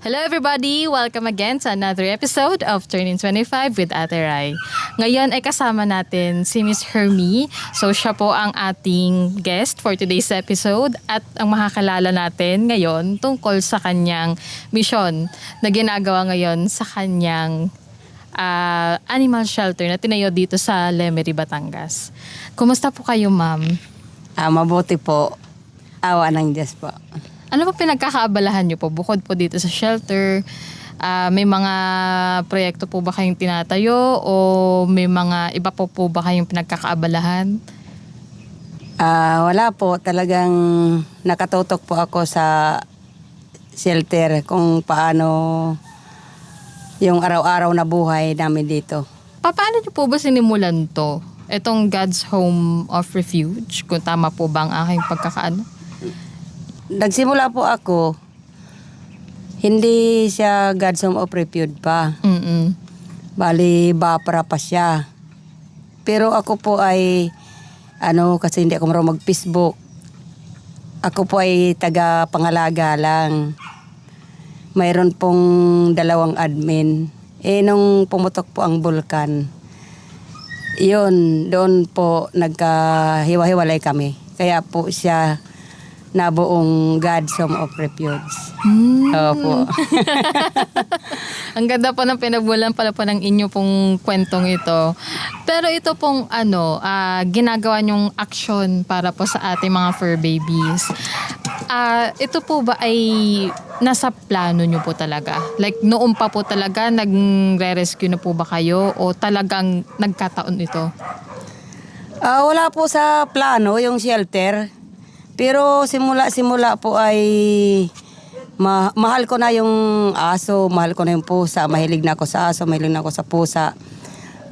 Hello everybody! Welcome again sa another episode of Turning 25 with Ate Rai. Ngayon ay kasama natin si Miss Hermie. So siya po ang ating guest for today's episode at ang makakalala natin ngayon tungkol sa kanyang mission na ginagawa ngayon sa kanyang animal shelter na tinayo dito sa Lemery, Batangas. Kumusta po kayo, ma'am? Mabuti po. Awa ng Diyos po. Ano po pinagkakaabalahan niyo po bukod po dito sa shelter? May mga proyekto po ba kayong tinatayo o may mga iba po ba kayong pinagkakaabalahan? Wala po. Talagang nakatutok po ako sa shelter kung paano yung araw-araw na buhay namin dito. Paano niyo po ba sinimulan to? Itong God's Home of Refuge? Kung tama po ba ang aking pagkakaano? Nagsimula po ako, hindi siya God's Home of Refuge pa. Bali, Bapra pa siya. Pero ako po ay, kasi hindi ako marunong mag-Facebook. Ako po ay taga-pangalaga lang. Mayroon pong 2 admin. Nung pumutok po ang bulkan, doon po nagkahiwa-hiwalay kami. Kaya po siya nabuong God's Home of Refuge. Opo. Ang ganda po ng pinagmulan pala po ng inyo pong kwentong ito. Pero ito pong ginagawa nyong action para po sa ating mga fur babies. Ito po ba ay nasa plano nyo po talaga? Like noon pa po talaga nagre-rescue na po ba kayo o talagang nagkataon ito? Wala po sa plano yung shelter. Pero simula po ay mahal ko na yung aso, mahal ko na yung pusa. Mahilig na ako sa aso, mahilig na ako sa pusa.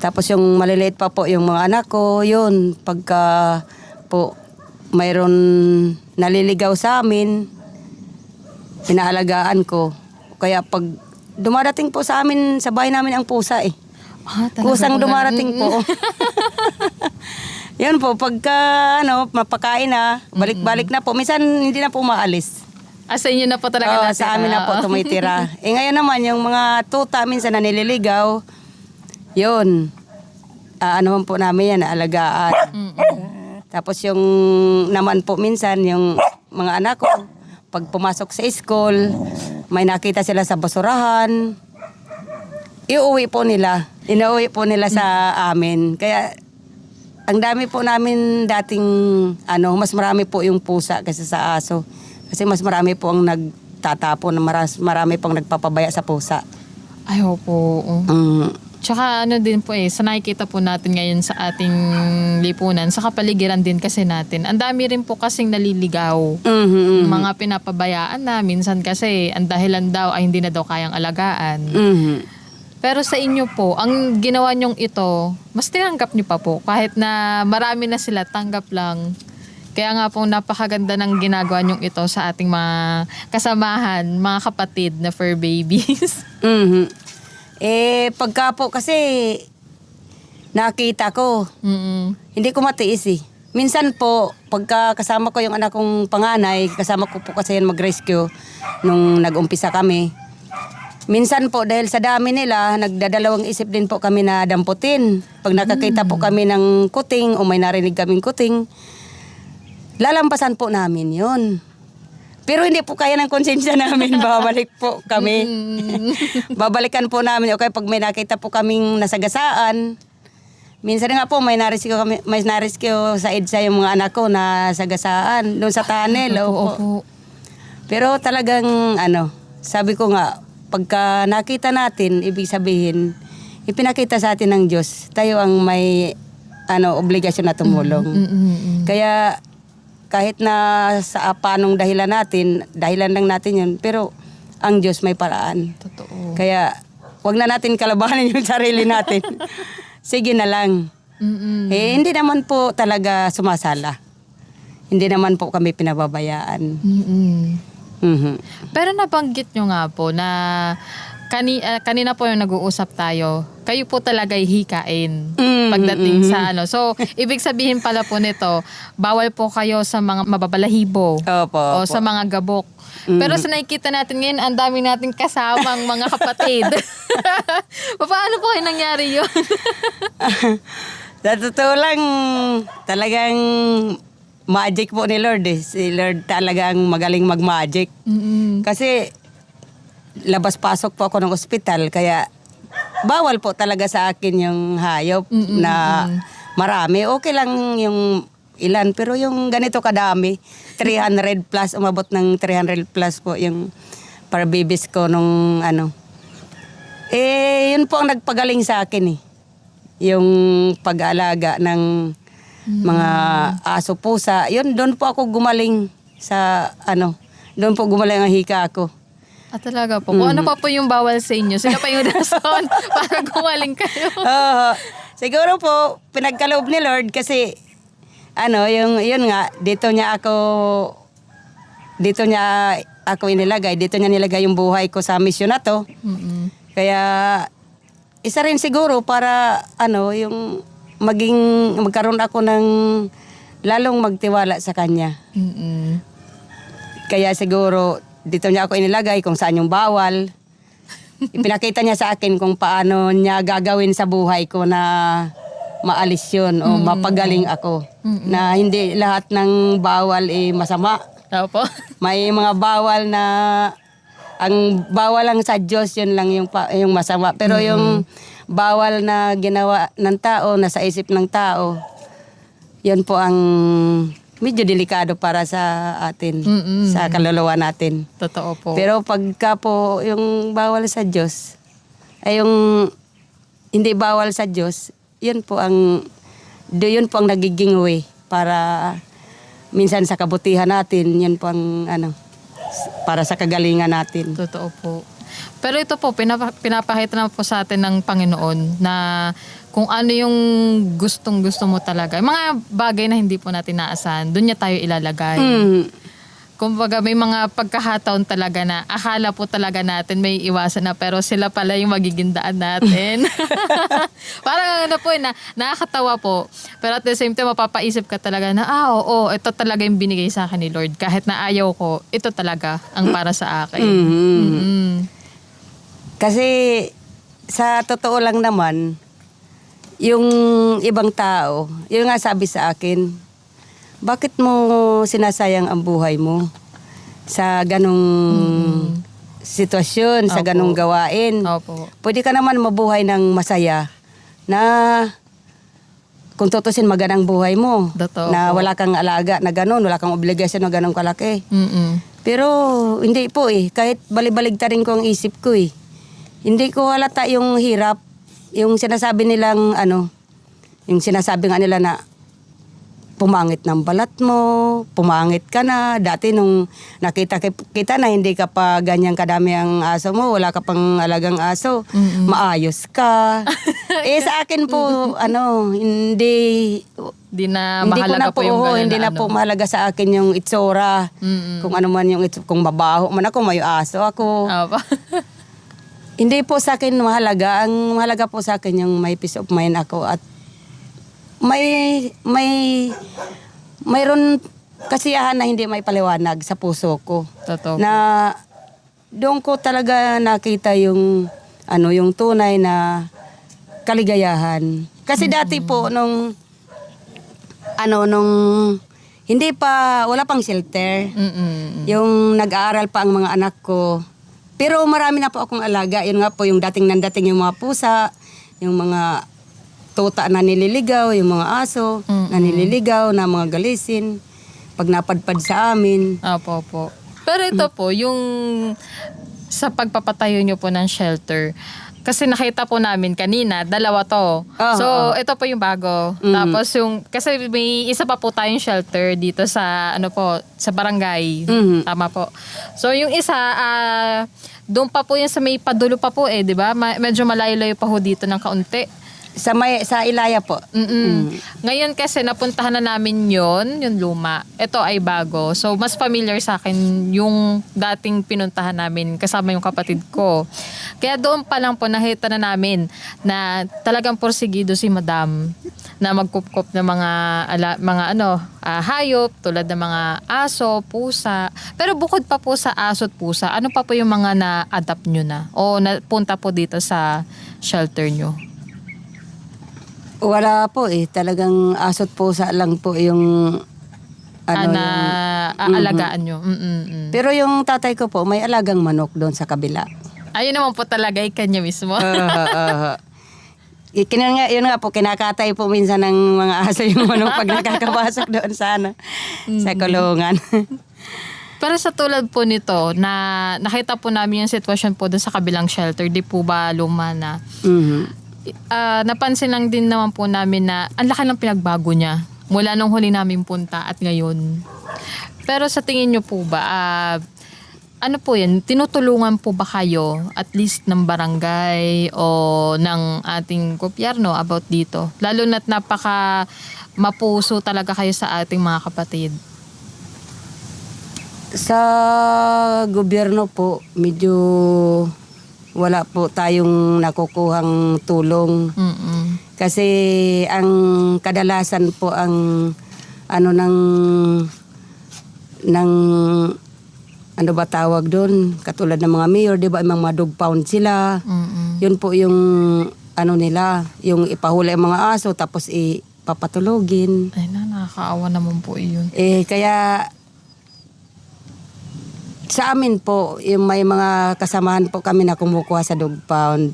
Tapos yung maliliit pa po yung mga anak ko, yun, pagka po mayroon naliligaw sa amin, pinaalagaan ko. Kaya pag dumarating po sa amin, sa bahay namin ang pusa eh. Kusang dumarating po. Yan po, pagka mapakain na, balik-balik na po. Minsan hindi na po maalis. Sa inyo na po talaga natira? Sa amin na po tumitira. Ngayon naman, yung mga tuta minsan na nililigaw, yun, man po namin yan, alagaan. Tapos yung naman po minsan, yung mga anak ko, pag pumasok sa school, may nakita sila sa basurahan, iuwi po nila. Inuwi po nila sa amin. Kaya, ang dami po namin dating, mas marami po yung pusa kaysa sa aso. Kasi mas marami po ang nagtatapon, marami pong nagpapabaya sa pusa. Ay, opo. Tsaka din po sa nakikita po natin ngayon sa ating lipunan, sa kapaligiran din kasi natin. Ang dami rin po kasing naliligaw. Mga pinapabayaan na, minsan kasi ang dahilan daw ay hindi na daw kayang alagaan. Pero sa inyo po, ang ginawa nyong ito, mas tinanggap niyo pa po. Kahit na marami na sila, tanggap lang. Kaya nga po napakaganda ng ginagawa nyong ito sa ating mga kasamahan, mga kapatid na fur babies. Pagka po kasi nakita ko, hindi ko matiis eh. Minsan po, pagka kasama ko yung anak kong panganay, kasama ko po kasi yan mag-rescue nung nag-umpisa kami. Minsan po, dahil sa dami nila, nagdadalawang isip din po kami na damputin. Pag nakakita po kami ng kuting o may narinig kaming kuting, lalampasan po namin yun. Pero hindi po kaya ng konsensya namin, babalik po kami. Babalikan po namin. Okay, pag may nakita po kaming nasagasaan, minsan nga po may narescue sa EDSA yung mga anak ko na sagasaan doon sa tunnel. Opo. Pero talagang sabi ko nga, pagka nakita natin, ibig sabihin, ipinakita sa atin ng Diyos, tayo ang may obligasyon na tumulong. Kaya kahit na sa panong dahilan lang natin yun, pero ang Diyos may paraan. Totoo. Kaya wag na natin kalabanin yung sarili natin. Sige na lang. Hindi naman po talaga sumasala. Hindi naman po kami pinababayaan. Pero nabanggit nyo nga po na kanina po yung nag-uusap tayo, kayo po talaga hikain. pagdating sa ano. So, ibig sabihin pala po nito, bawal po kayo sa mga mababalahibo Opo. o sa mga gabok. Pero sa nakikita natin ngayon, ang dami nating kasamang mga kapatid. Paano po kayo nangyari yun? Sa totoo lang, talagang magic po ni Lord eh. Si Lord talagang magaling mag-magic. Kasi labas-pasok po ako ng ospital, kaya bawal po talaga sa akin yung hayop na marami. Okay lang yung ilan, pero yung ganito kadami, 300 plus, umabot ng 300 plus po yung para babies ko nung ano. Yun po ang nagpagaling sa akin eh. Yung pag-aalaga ng mga aso, pusa. Yun, doon po ako gumaling sa ano, doon po gumaling ang hika ako. Talaga po. Kung ano pa po yung bawal sa inyo, sila pa yung rason para gumaling kayo. Oo. Siguro po, pinagkaloob ni Lord kasi ano, yun nga, dito niya ako inilagay, dito niya nilagay yung buhay ko sa misyon na to. Kaya, isa rin siguro para, ano, yung magkaroon ako ng lalong magtiwala sa Kanya. Kaya siguro, dito niya ako inilagay kung saan yung bawal. Ipinakita niya sa akin kung paano niya gagawin sa buhay ko na maalis yun o mapagaling ako. Na hindi lahat ng bawal masama. Opo. May mga bawal na ang bawal lang sa Diyos, yun lang yung masama. Pero yung bawal na ginawa ng tao, nasa isip ng tao, yun po ang medyo delikado para sa atin, sa kaluluwa natin. Totoo po. Pero pagka po yung bawal sa Diyos, ay yung hindi bawal sa Diyos, yun po ang nagiging way para minsan sa kabutihan natin, yun po ang ano, para sa kagalingan natin. Totoo po. Pero ito po, pinapakita na po sa atin ng Panginoon na kung ano yung gustong-gusto mo talaga. Mga bagay na hindi po natin naasahan, doon niya tayo ilalagay. Kumbaga may mga pagkahataon talaga na akala po talaga natin may iwasan na, pero sila pala yung magiging daan natin. Parang ano po na nakakatawa po. Pero at the same time mapapaisip ka talaga na oo, ito talaga yung binigay sa akin ni Lord. Kahit na ayaw ko, ito talaga ang para sa akin. Kasi sa totoo lang naman, yung ibang tao, yung nga sabi sa akin, bakit mo sinasayang ang buhay mo sa ganong sitwasyon, sa ganong gawain? Opo. Pwede ka naman mabuhay ng masaya na kung tutusin magandang buhay mo. Totoo Na po. wala kang alaga na ganon, wala kang obligasyon na ganong kalaki. Pero hindi po kahit balibaligtarin ko ang isip ko hindi ko halata yung hirap, yung sinasabi nilang yung sinasabi nga nila na pumangit ng balat mo, pumangit ka na. Dati nung nakita kita na hindi ka pa ganyan kadami ang aso mo, wala ka pang alagang aso, maayos ka. Sa akin po, hindi na ko mahalaga na po yung ganun hindi na po mahalaga sa akin yung itsura. Kung ano man yung kung mabaho man ako, may aso ako. Opo. Hindi po sa akin mahalaga. Ang mahalaga po sa akin yung may peace of mind ako at mayroon kasiyahan na hindi may paliwanag sa puso ko. Totoo. Na doon ko talaga nakita yung yung tunay na kaligayahan. Kasi dati po nung hindi pa wala pang shelter. Yung nag-aaral pa ang mga anak ko. Pero marami na po akong alaga. Yun nga po yung dating yung mga pusa, yung mga tuta na nililigaw, yung mga aso na nililigaw, na mga galisin, pag napadpad sa amin. Opo. Pero ito po, yung sa pagpapatayo nyo po ng shelter, kasi nakita po namin kanina, dalawa to. So, ito po yung bago. Tapos kasi may isa pa po tayong shelter dito sa, sa barangay. Tama po. So, yung isa, doon pa po yung sa may padulo pa po di ba? Medyo malayo-layo pa ho dito ng kaunti. Sa Ilaya po. Ngayon kasi napuntahan na namin yung luma. Ito ay bago. So mas familiar sa akin yung dating pinuntahan namin kasama yung kapatid ko. Kaya doon pa lang po nakita na namin na talagang porsigido si Madam na magkupkop ng hayop tulad ng mga aso, pusa. Pero bukod pa po sa aso at pusa, ano pa po yung mga na-adapt nyo na o napunta po dito sa shelter nyo? Wala po talagang asot pusa lang po yung Aalagaan nyo. Pero yung tatay ko po may alagang manok doon sa kabila. Ayun naman po talaga kanya mismo. Yun nga po, kinakatay po minsan ng mga aso yung manok pag nakakapasok doon sa sa kulungan. Pero sa tulad po nito, na nakita po namin yung sitwasyon po doon sa kabilang shelter, di po ba luma na? Napansin lang din naman po namin na ang laki ng pinagbago niya mula nung huli namin punta at ngayon. Pero sa tingin niyo po ba, ano po yan, tinutulungan po ba kayo at least ng barangay o ng ating gobyerno about dito? Lalo na't napaka mapuso talaga kayo sa ating mga kapatid. Sa gobyerno po, medyo wala po tayong nakukuhang tulong. Kasi ang kadalasan po ang ano ba tawag doon? Katulad ng mga mayor, di ba? Mga dog pound sila. Yun po yung nila, yung ipahuli ang mga aso tapos ipapatulogin. Ay nakakaawa naman po yun. Kaya sa amin po, yung may mga kasamahan po kami na kumukuha sa dog pound.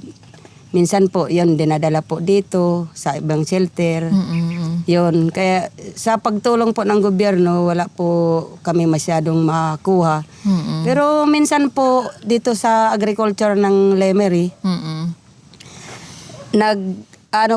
Minsan po, yun, dinadala po dito sa ibang shelter. Yun, kaya sa pagtulong po ng gobyerno, wala po kami masyadong makuha. Pero minsan po, dito sa agriculture ng Lemery,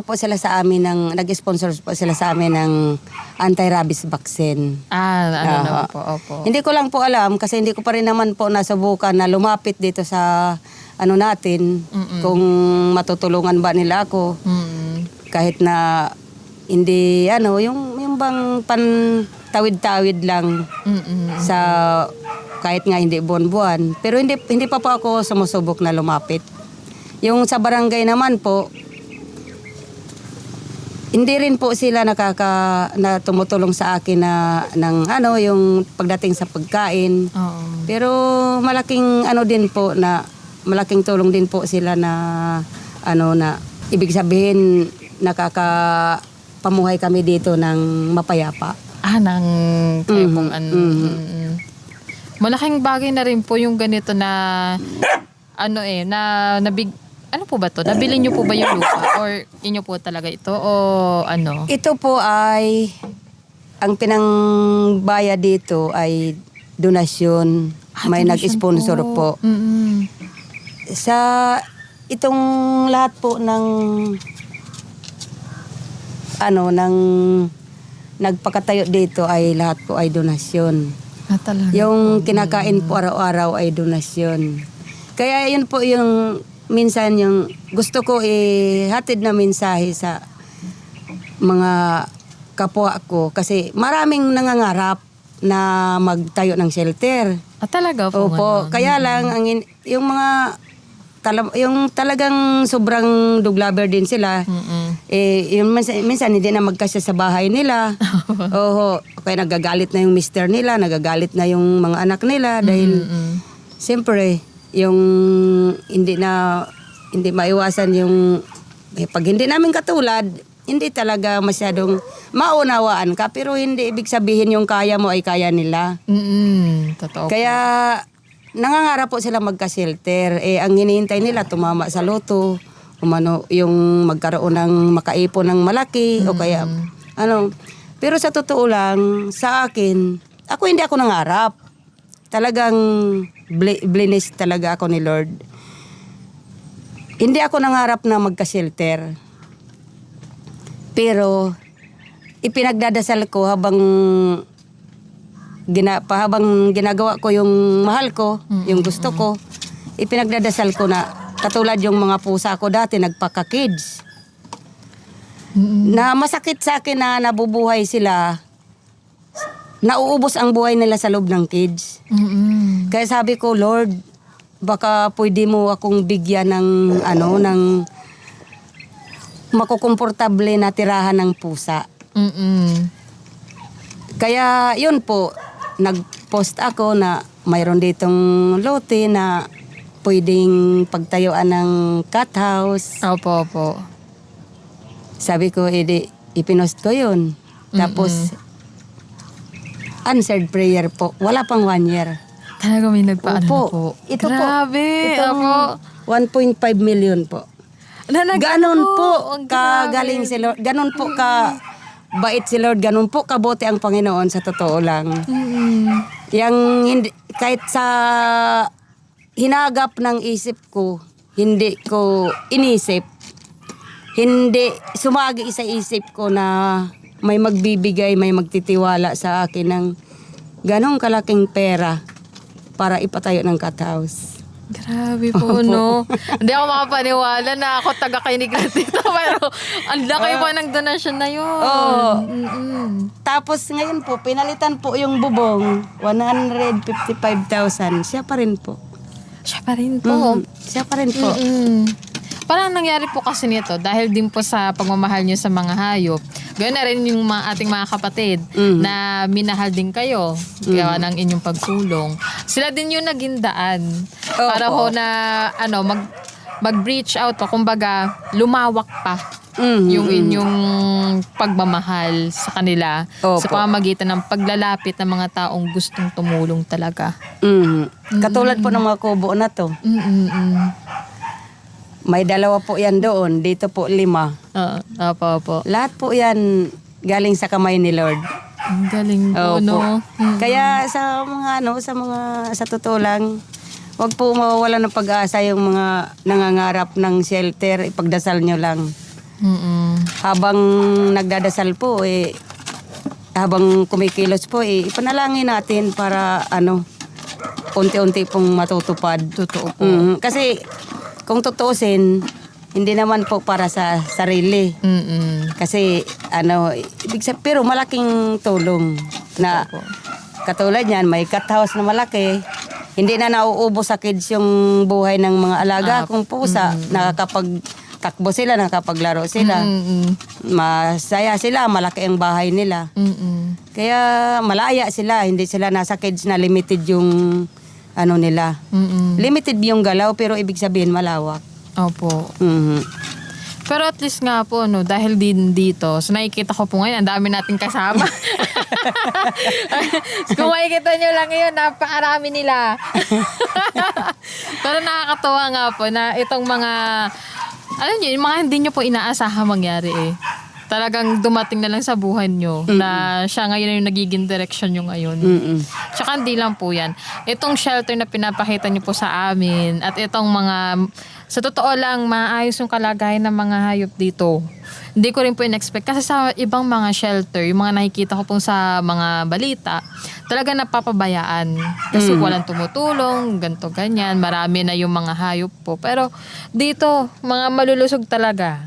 po sila sa amin nag-sponsor po sila sa amin ng anti-rabies vaccine. Naman po, opo. Hindi ko lang po alam kasi hindi ko pa rin naman po nasubukan na lumapit dito sa natin kung matutulungan ba nila ako. Kahit na hindi yung bang pantawid-tawid lang sa kahit nga hindi buwan-buwan. Pero hindi pa po ako sumusubok na lumapit. Yung sa barangay naman po, hindi rin po sila na tumutulong sa akin yung pagdating sa pagkain. Pero malaking malaking tulong din po sila na ibig sabihin nakakapamuhay kami dito ng mapayapa. Malaking bagay na rin po yung ganito na ano po ba to? Nabili niyo po ba yung lupa? Or inyo po talaga ito? O ano? Ito po ay, ang pinangbaya dito ay donasyon. May nag-sponsor po. Sa itong lahat po ng nagpakatayo dito ay lahat po ay donasyon. Talaga Yung po. kinakain po araw-araw ay donasyon. Kaya yun po yung minsan yung gusto ko hatid na mensahe sa mga kapwa ko kasi maraming nangangarap na magtayo ng shelter. Talaga po. Opo, kaya lang yung mga yung talagang sobrang duglaber din sila. Yung minsan hindi na magkasya sa bahay nila. Kaya nagagalit na yung mister nila, nagagalit na yung mga anak nila dahil siyempre yung hindi maiwasan yung pag hindi namin katulad, hindi talaga masyadong maunawaan ka pero hindi ibig sabihin yung kaya mo ay kaya nila. Totoo. Kaya nangangarap po sila magka-shelter. Ang hinihintay nila tumama sa loto, yung magkaroon ng makaipon ng malaki o kaya Pero sa totoo lang, sa akin, hindi ako nangarap. Talagang blinis talaga ako ni Lord. Hindi ako nangarap na magka-shelter. Pero ipinagdadasal ko habang ginagawa ko yung mahal ko, yung gusto ko. Ipinagdadasal ko na katulad yung mga pusa ko dati nagpaka-kids. Na masakit sa akin na nabubuhay sila. Nauubos ang buhay nila sa loob ng cage. Kaya sabi ko, Lord, baka pwede mo akong bigyan ng ng makukomportable na tirahan ng pusa. Kaya yun po, nag-post ako na mayroon ditong lote na pwedeng pagtayuan ng cat house. Opo. Sabi ko, ipinost ko yun. Tapos, answered prayer po. Wala pang 1 year. Talaga may nagpaano Opo. po. Ito Grabe. po. Opo. 1.5 million po. Ganon po Ang kagaling si Lord. Ganon po ka bait si Lord. Ganon po kabote ang Panginoon sa totoo lang. Yang hindi, kahit sa hinagap ng isip ko, hindi ko inisip. Hindi sumagi sa isip ko na may magbibigay, may magtitiwala sa akin ng ganong kalaking pera para ipatayo ng cat house. Grabe po, no? Hindi ako makapaniwala na ako taga-kinig na dito. Pero ang laki pa ng donasyon na yun. Oo. Tapos ngayon po, pinalitan po yung bubong, 155,000. Siya pa rin po. Siya pa rin po. Siya pa rin po. Parang nangyari po kasi nito dahil din po sa pagmamahal niyo sa mga hayop. Ganoon na rin yung ating mga kapatid na minahal din kayo kaya ng inyong pagtulong. Sila din yung naging daan para ho na mag-reach out pa. Kumbaga, lumawak pa yung inyong pagmamahal sa kanila sa pamamagitan ng paglalapit ng mga taong gustong tumulong talaga. Katulad po ng mga kubo na to. May 2 po yan doon. Dito po 5. Opo. Lahat po yan galing sa kamay ni Lord. Ang galing po, no? Kaya sa mga sa totoo lang, wag po mawawala ng pag-asa yung mga nangangarap ng shelter. Ipagdasal nyo lang. Habang nagdadasal po, habang kumikilos po, ipanalangin natin para unti-unti pong matutupad. Totoo po. Kasi kung tutuusin, hindi naman po para sa sarili. Kasi pero malaking tulong na katulad niyan, may cat house na malaki. Hindi na nauubos sa kids yung buhay ng mga alaga kung pusa. Nakakapagtakbo sila, nakakapaglaro sila. Masaya sila, malaki ang bahay nila. Kaya malaya sila, hindi sila nasa kids na limited yung nila. Limited yung galaw pero ibig sabihin malawak. Opo. Pero at least nga po, dahil din dito, so nakikita ko po ngayon, ang dami nating kasama. Kung makikita nyo lang yun, napakarami nila. Pero nakakatawa nga po na itong mga, yung mga hindi nyo po inaasahan mangyari Talagang dumating na lang sa buhay nyo na siya ngayon yung nagiging direction nyo ngayon. Tsaka hindi lang po yan. Itong shelter na pinapakita nyo po sa amin at itong mga, sa totoo lang, maayos yung kalagayan ng mga hayop dito. Hindi ko rin po in-expect. Kasi sa ibang mga shelter, yung mga nakikita ko po sa mga balita, talaga napapabayaan. Kasi walang tumutulong, ganto ganyan. Marami na yung mga hayop po. Pero dito, mga malulusog talaga.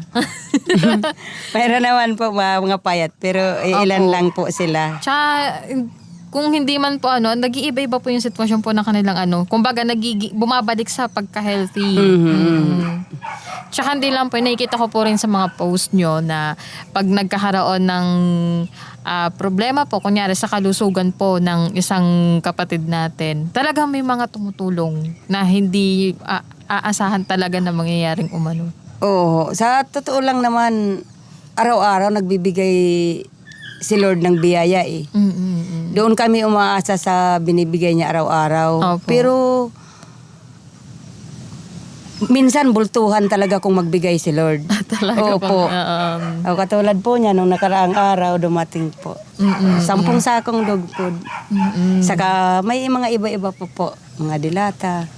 Pero naman po mga payat, pero ilan lang po sila. Tsaka, kung hindi man po nag-iiba-iba po yung sitwasyon po ng kanilang kumbaga bumabalik sa pagka-healthy. Tsaka hindi lang po, nakikita ko po rin sa mga post nyo na pag nagkakaroon ng problema po, kunyari sa kalusugan po ng isang kapatid natin, talagang may mga tumutulong na hindi aasahan talaga na mangyayaring umano. Oo, sa totoo lang naman, araw-araw nagbibigay si Lord ng biyaya Doon kami umaasa sa binibigay niya araw-araw. Opo. Pero minsan bultuhan talaga kung magbigay si Lord. Talaga Opo. Katulad po niya, nung nakaraang araw dumating po. 10 sakong dog food. Saka may mga iba-iba po, mga dilata.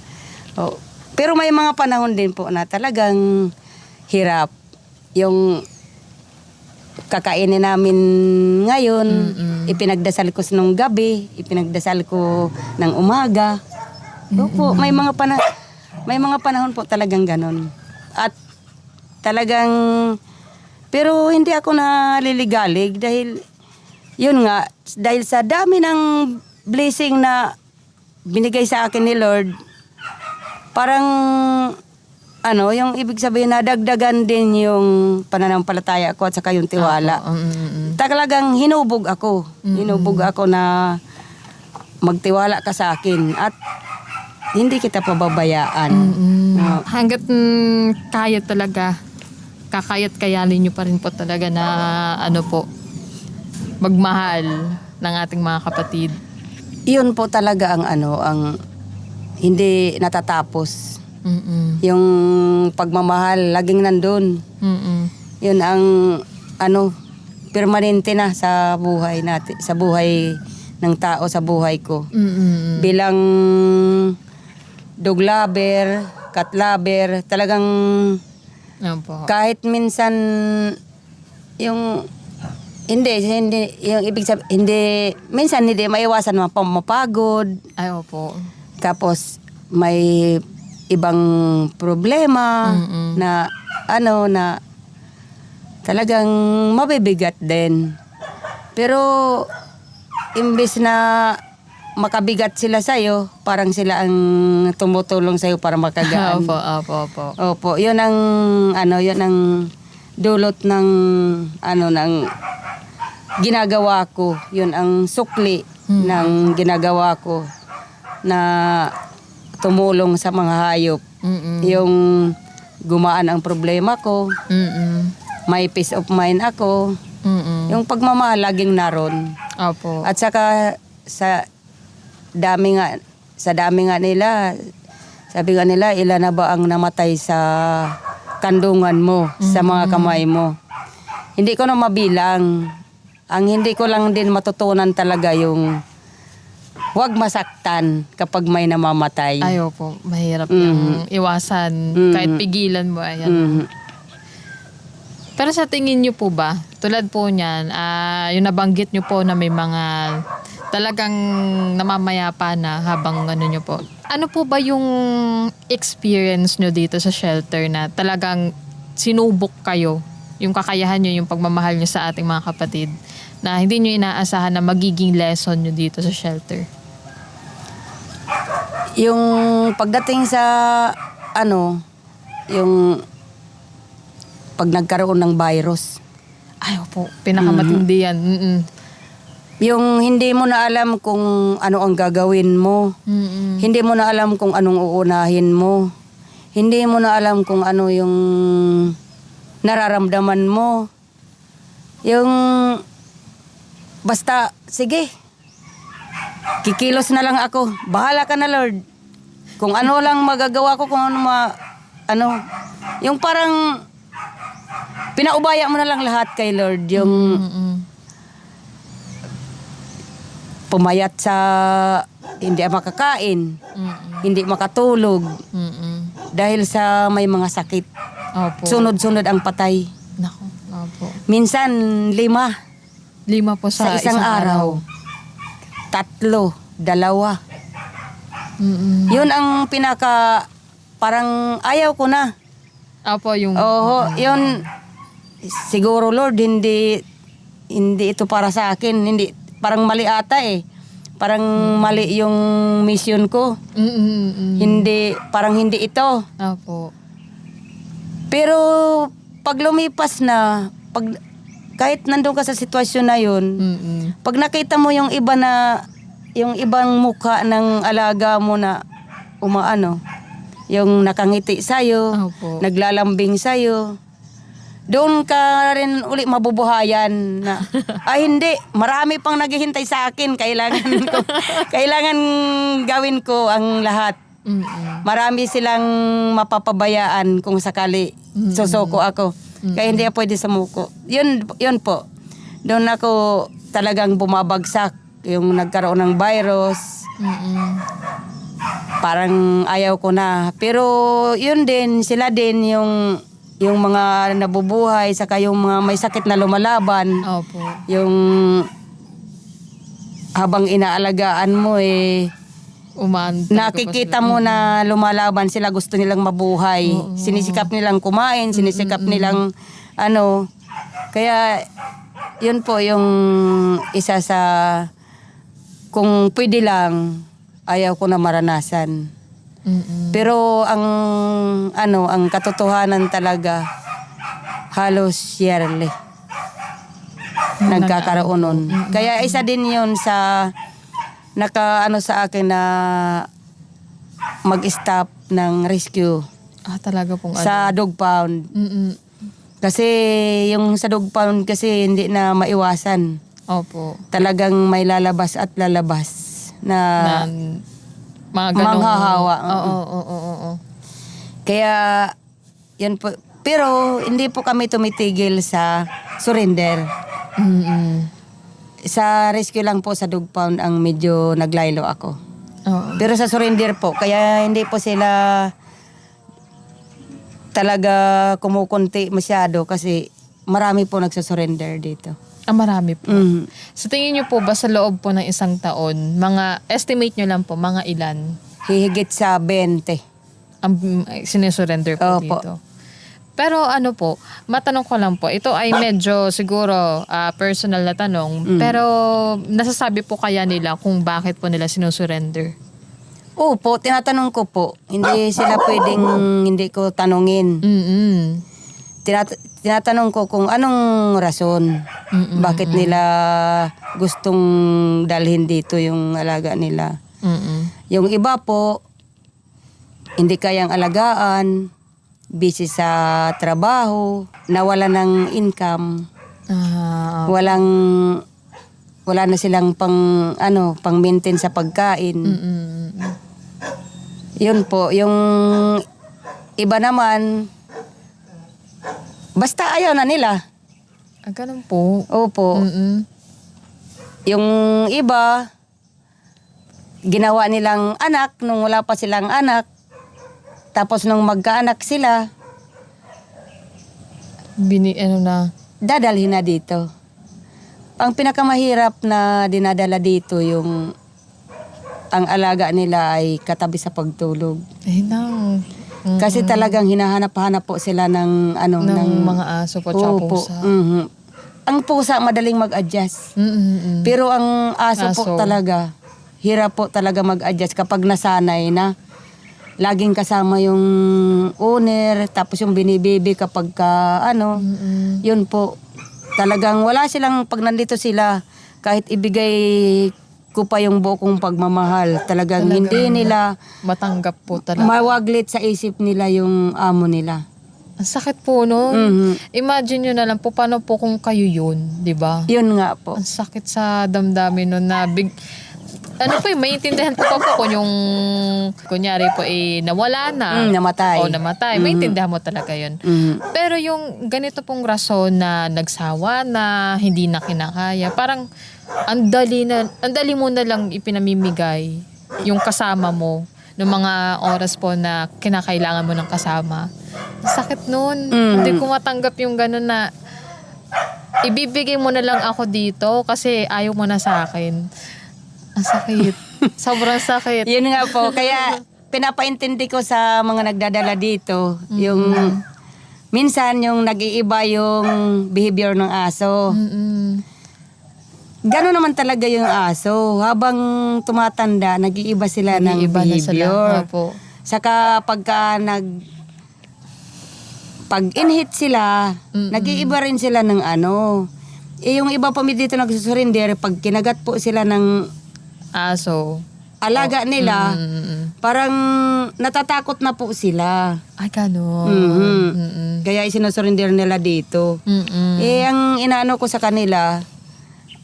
Pero may mga panahon din po na talagang hirap. Yung kakainin namin ngayon, ipinagdasal ko nung gabi, ipinagdasal ko ng umaga. Opo, may mga panahon po talagang ganon. At talagang Pero hindi ako naliligalig dahil yun nga, dahil sa dami ng blessing na binigay sa akin ni Lord, parang yung ibig sabihin na dagdagan din yung pananampalataya ko at saka yung tiwala. Talagang hinubog ako. Hinubog ako na magtiwala ka sa akin at hindi kita pababayaan. Hanggat kaya talaga, kakayat kayanin nyo pa rin po talaga na magmahal ng ating mga kapatid. Yun po talaga ang hindi natatapos. Yung pagmamahal laging nandun. Yun ang permanente na sa buhay natin, sa buhay ng tao, sa buhay ko. Bilang dog lover, cat lover, talagang kahit minsan yung hindi yung ibig sabihin, minsan hindi maiwasan mapagod. Ay, opo. Tapos may ibang problema na na talagang mabibigat din. Pero imbes na makabigat sila sa'yo, parang sila ang tumutulong sa'yo para makagaan. Opo. Opo, yun ang yun ang dulot ng ng ginagawa ko. Yun ang sukli ng ginagawa ko na tumulong sa mga hayop. Yung gumaan ang problema ko. May peace of mind ako. Yung pagmamahal laging naroon. Opo. At saka sa dami nga nila, sabi nga nila, ilan na ba ang namatay sa kandungan mo, sa mga kamay mo. Hindi ko na mabilang. Ang hindi ko lang din matutunan talaga yung huwag masaktan kapag may namamatay. Ay, opo. Mahirap yung iwasan. Kahit pigilan mo, ayan. Pero sa tingin nyo po ba, tulad po niyan, yung nabanggit nyo po na may mga talagang namamayapa na habang nyo po. Ano po ba yung experience nyo dito sa shelter na talagang sinubok kayo, yung kakayahan nyo, yung pagmamahal nyo sa ating mga kapatid, na hindi nyo inaasahan na magiging lesson nyo dito sa shelter? Yung pagdating sa yung pag nagkaroon ng virus. Ay, opo. Pinakamatindi yan. Yung hindi mo na alam kung ano ang gagawin mo. Hindi mo na alam kung anong uunahin mo. Hindi mo na alam kung ano yung nararamdaman mo. Yung basta, sige, kikilos na lang ako. Bahala ka na, Lord. Kung ano lang magagawa ko, kung ano yung parang pinaubaya mo na lang lahat kay Lord. Yung pumayat sa hindi makakain, hindi makatulog, dahil sa may mga sakit. Opo. Sunod-sunod ang patay. Naku, opo. Minsan 5 5 po sa isang araw. 3, 2. Yun ang parang ayaw ko na. Opo, yung... Yun. Siguro, Lord, hindi ito para sa akin. Hindi, parang mali ata eh. Parang mali yung mission ko. Parang hindi ito. Opo. Pero pag lumipas na, kahit nandun ka sa sitwasyon na yun, pag nakita mo yung ibang mukha ng alaga mo na yung nakangiti sa'yo, Opo. naglalambing sa'yo, doon ka rin uli mabubuhayan na, hindi, marami pang naghihintay sa akin, kailangan gawin ko ang lahat. Marami silang mapapabayaan kung sakali susuko ako. Kaya hindi ako pwede sumuko. Yun po. Doon ako talagang bumabagsak. Yung nagkaroon ng virus. Parang ayaw ko na. Pero yun din, sila din yung mga nabubuhay, saka yung mga may sakit na lumalaban. Opo. Yung habang inaalagaan mo nakikita mo na lumalaban sila, gusto nilang mabuhay. Sinisikap nilang kumain, sinisikap nilang Kaya yun po yung isa sa kung pwede lang ayaw ko na maranasan. Pero ang katotohanan talaga halos yearly nagkakaroon nun. Kaya isa din yun sa sa akin na mag-stop ng rescue Talaga pong sa dog pound. Kasi yung sa dog pound kasi hindi na maiwasan. Opo. Talagang may lalabas at lalabas na Mga ganong... manghahawa. Oo. Kaya yan po. Pero hindi po kami tumitigil sa surrender. Sa rescue lang po sa dog pound ang medyo naglaylo ako. Oo. Pero sa surrender po, kaya hindi po sila talaga kumukunti masyado kasi marami po nagsasurrender dito. Marami po. Mhm. Sa tingin niyo po ba sa loob po ng isang taon, mga estimate niyo lang po, mga ilan Hihigit sa 20. ang sinesurrender po Opo. dito? Pero ano po, matanong ko lang po, ito ay medyo siguro personal na tanong, pero nasasabi po kaya nila kung bakit po nila sinusurrender? Opo, tinatanong ko po. Hindi sila pwedeng hindi ko tanungin. Tinatanong ko kung anong rason. Bakit nila gustong dalhin dito yung alaga nila. Yung iba po, hindi kayang alagaan, busy sa trabaho, nawala ng income, wala na silang pang maintain sa pagkain. Yun po, yung iba naman, basta ayaw na nila. Ganun po. Opo. Yung iba, ginawa nilang anak nung wala pa silang anak. Tapos nung magkaanak sila, dadalhin na dito. Ang pinakamahirap na dinadala dito yung ang alaga nila ay katabi sa pagtulog. Kasi talagang hinahanap-hanap po sila ng ng mga aso po tsaka pusa. Ang pusa madaling mag-adjust. Pero ang aso po talaga, hirap po talaga mag-adjust kapag nasanay na. Laging kasama yung owner, tapos yung binibibi kapag yun po. Talagang wala silang, pag nandito sila, kahit ibigay ko pa yung buo kong pagmamahal, talagang hindi nila matanggap po talaga. mawaglit sa isip nila yung amo nila. Ang sakit po nun. Imagine nyo na lang po, paano po kung kayo yun, di ba? Yun nga po. Ang sakit sa damdamin nun na maintindihan ko pa po kung yung kunyari po nawala na. Namatay. O namatay. Maintindihan mo talaga yun. Pero yung ganito pong rason na nagsawa na, hindi na kinakaya, parang ang dali mo na lang ipinamimigay yung kasama mo ng mga oras po na kinakailangan mo ng kasama. Sakit nun. Hindi ko matanggap yung gano'n na ibibigay mo na lang ako dito kasi ayaw mo na sa akin. Ang sakit. Sobrang sakit. Yun nga po. Kaya pinapaintindi ko sa mga nagdadala dito, yung minsan yung nag-iiba yung behavior ng aso. Gano'n naman talaga yung aso. Habang tumatanda, nag-iiba sila ng behavior. Saka pag in-hit sila, nag-iiba rin sila ng yung iba pa dito nagsusurrender, pag kinagat po sila ng aso, alaga nila, parang natatakot na po sila. Ay, gano'n. Kaya isinusurrender nila dito. Ang inaano ko sa kanila,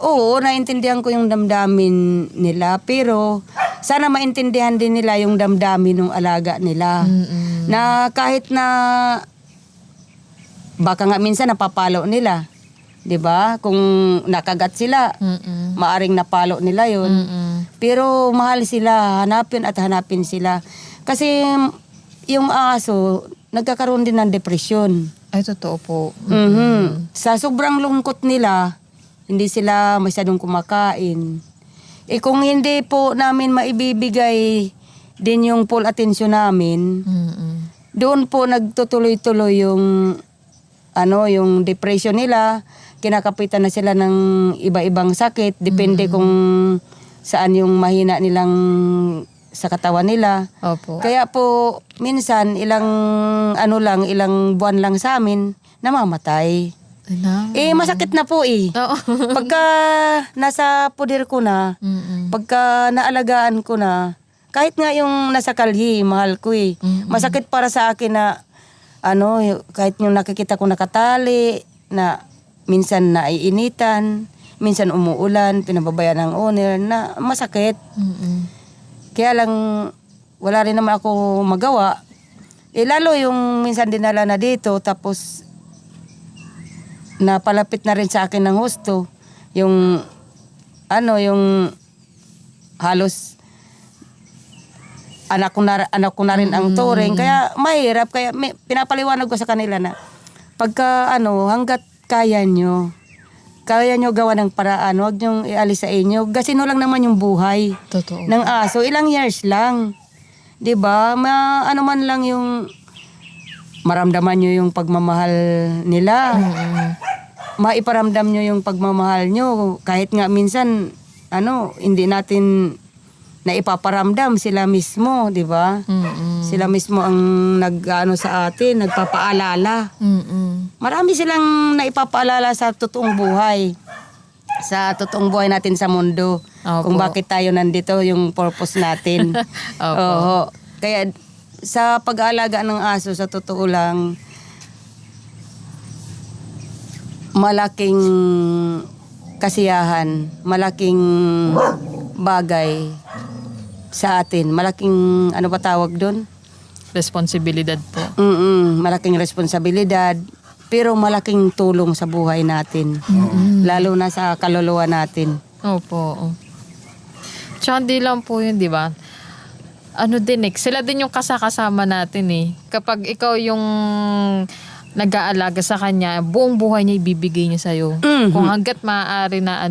oo, naintindihan ko yung damdamin nila, pero sana maintindihan din nila yung damdamin ng alaga nila. Na kahit na baka nga minsan napapalo nila. 'Di ba? Kung nakagat sila, maaring napalo nila 'yun. Pero mahal sila, hanapin sila. Kasi yung aso, nagkakaroon din ng depresyon. Ay, totoo po. Sa sobrang lungkot nila, hindi sila masyadong kumakain. Kung hindi po namin maibibigay din yung full attention namin, doon po nagtutuloy-tuloy yung yung depression nila, kinakapitan na sila ng iba-ibang sakit, depende kung saan yung mahina nilang sa katawan nila. Opo. Kaya po, minsan, ilang buwan lang sa amin, namamatay. Masakit na po Oo. Pagka nasa puder ko na, pagka naalagaan ko na, kahit nga yung nasa kalhi, mahal ko Masakit para sa akin na, kahit yung nakikita ko nakatali, na minsan naiinitan, minsan umuulan, pinababayan ng owner, na masakit. Kaya lang, wala rin naman ako magawa. Lalo yung minsan dinala na dito, tapos napalapit na rin sa akin ng husto. Yung halos anak ko na rin ang turing. Kaya mahirap. Kaya pinapaliwanag ko sa kanila na pagka hanggat kaya nyo gawa ng paraan, huwag nyong ialis sa inyo. Gasino lang naman yung buhay. Totoo. Ng aso. Ilang years lang. 'Di ba? Man lang yung maramdaman nyo yung pagmamahal nila. Maiparamdam nyo yung pagmamahal nyo. Kahit nga minsan, hindi natin naipaparamdam sila mismo, di ba? Sila mismo ang sa atin, nagpapaalala. Marami silang naipapaalala sa totoong buhay. Sa totoong buhay natin sa mundo. Opo. Kung bakit tayo nandito, yung purpose natin. Opo. Oo. Kaya sa pag-aalaga ng aso, sa totoo lang, malaking kasiyahan, malaking bagay sa atin. Malaking, ba tawag doon? Responsibilidad po. Malaking responsibilidad, pero malaking tulong sa buhay natin. Lalo na sa kaluluwa natin. Opo. Tsaka di lang po yun, di ba? Sila din yung kasama natin Kapag ikaw yung nag-aalaga sa kanya, buong buhay niya ibibigay niya sa'yo. Kung hanggat maaari na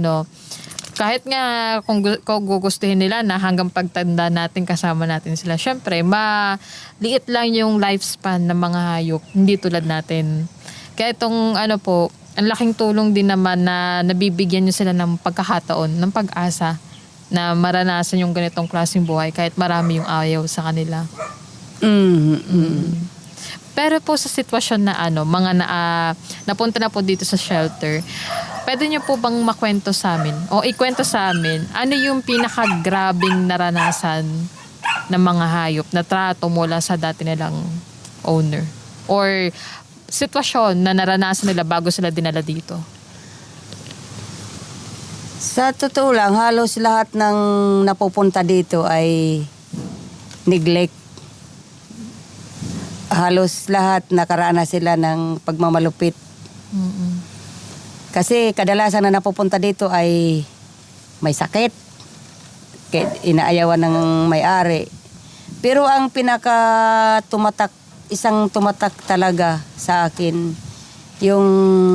kahit nga kung gugustuhin nila na hanggang pagtanda natin kasama natin sila. Syempre, maliit lang yung lifespan ng mga hayop. Hindi tulad natin. Kaya itong ang laking tulong din naman na nabibigyan nyo sila ng pagkakataon, ng pag-asa na maranasan yung ganitong klaseng buhay kahit marami yung ayaw sa kanila. Pero po sa sitwasyon na napunta na po dito sa shelter, pwede niyo po bang makwento sa amin o ikwento sa amin ano yung pinakagrabing naranasan ng mga hayop na trato mula sa dati nilang owner? Or sitwasyon na naranasan nila bago sila dinala dito? Sa totoo lang, halos lahat ng napupunta dito ay neglect. Halos lahat nakaranas sila ng pagmamalupit. Kasi kadalasan na napupunta dito ay may sakit. Kaya inaayawan ng may-ari. Pero ang isang tumatak talaga sa akin, yung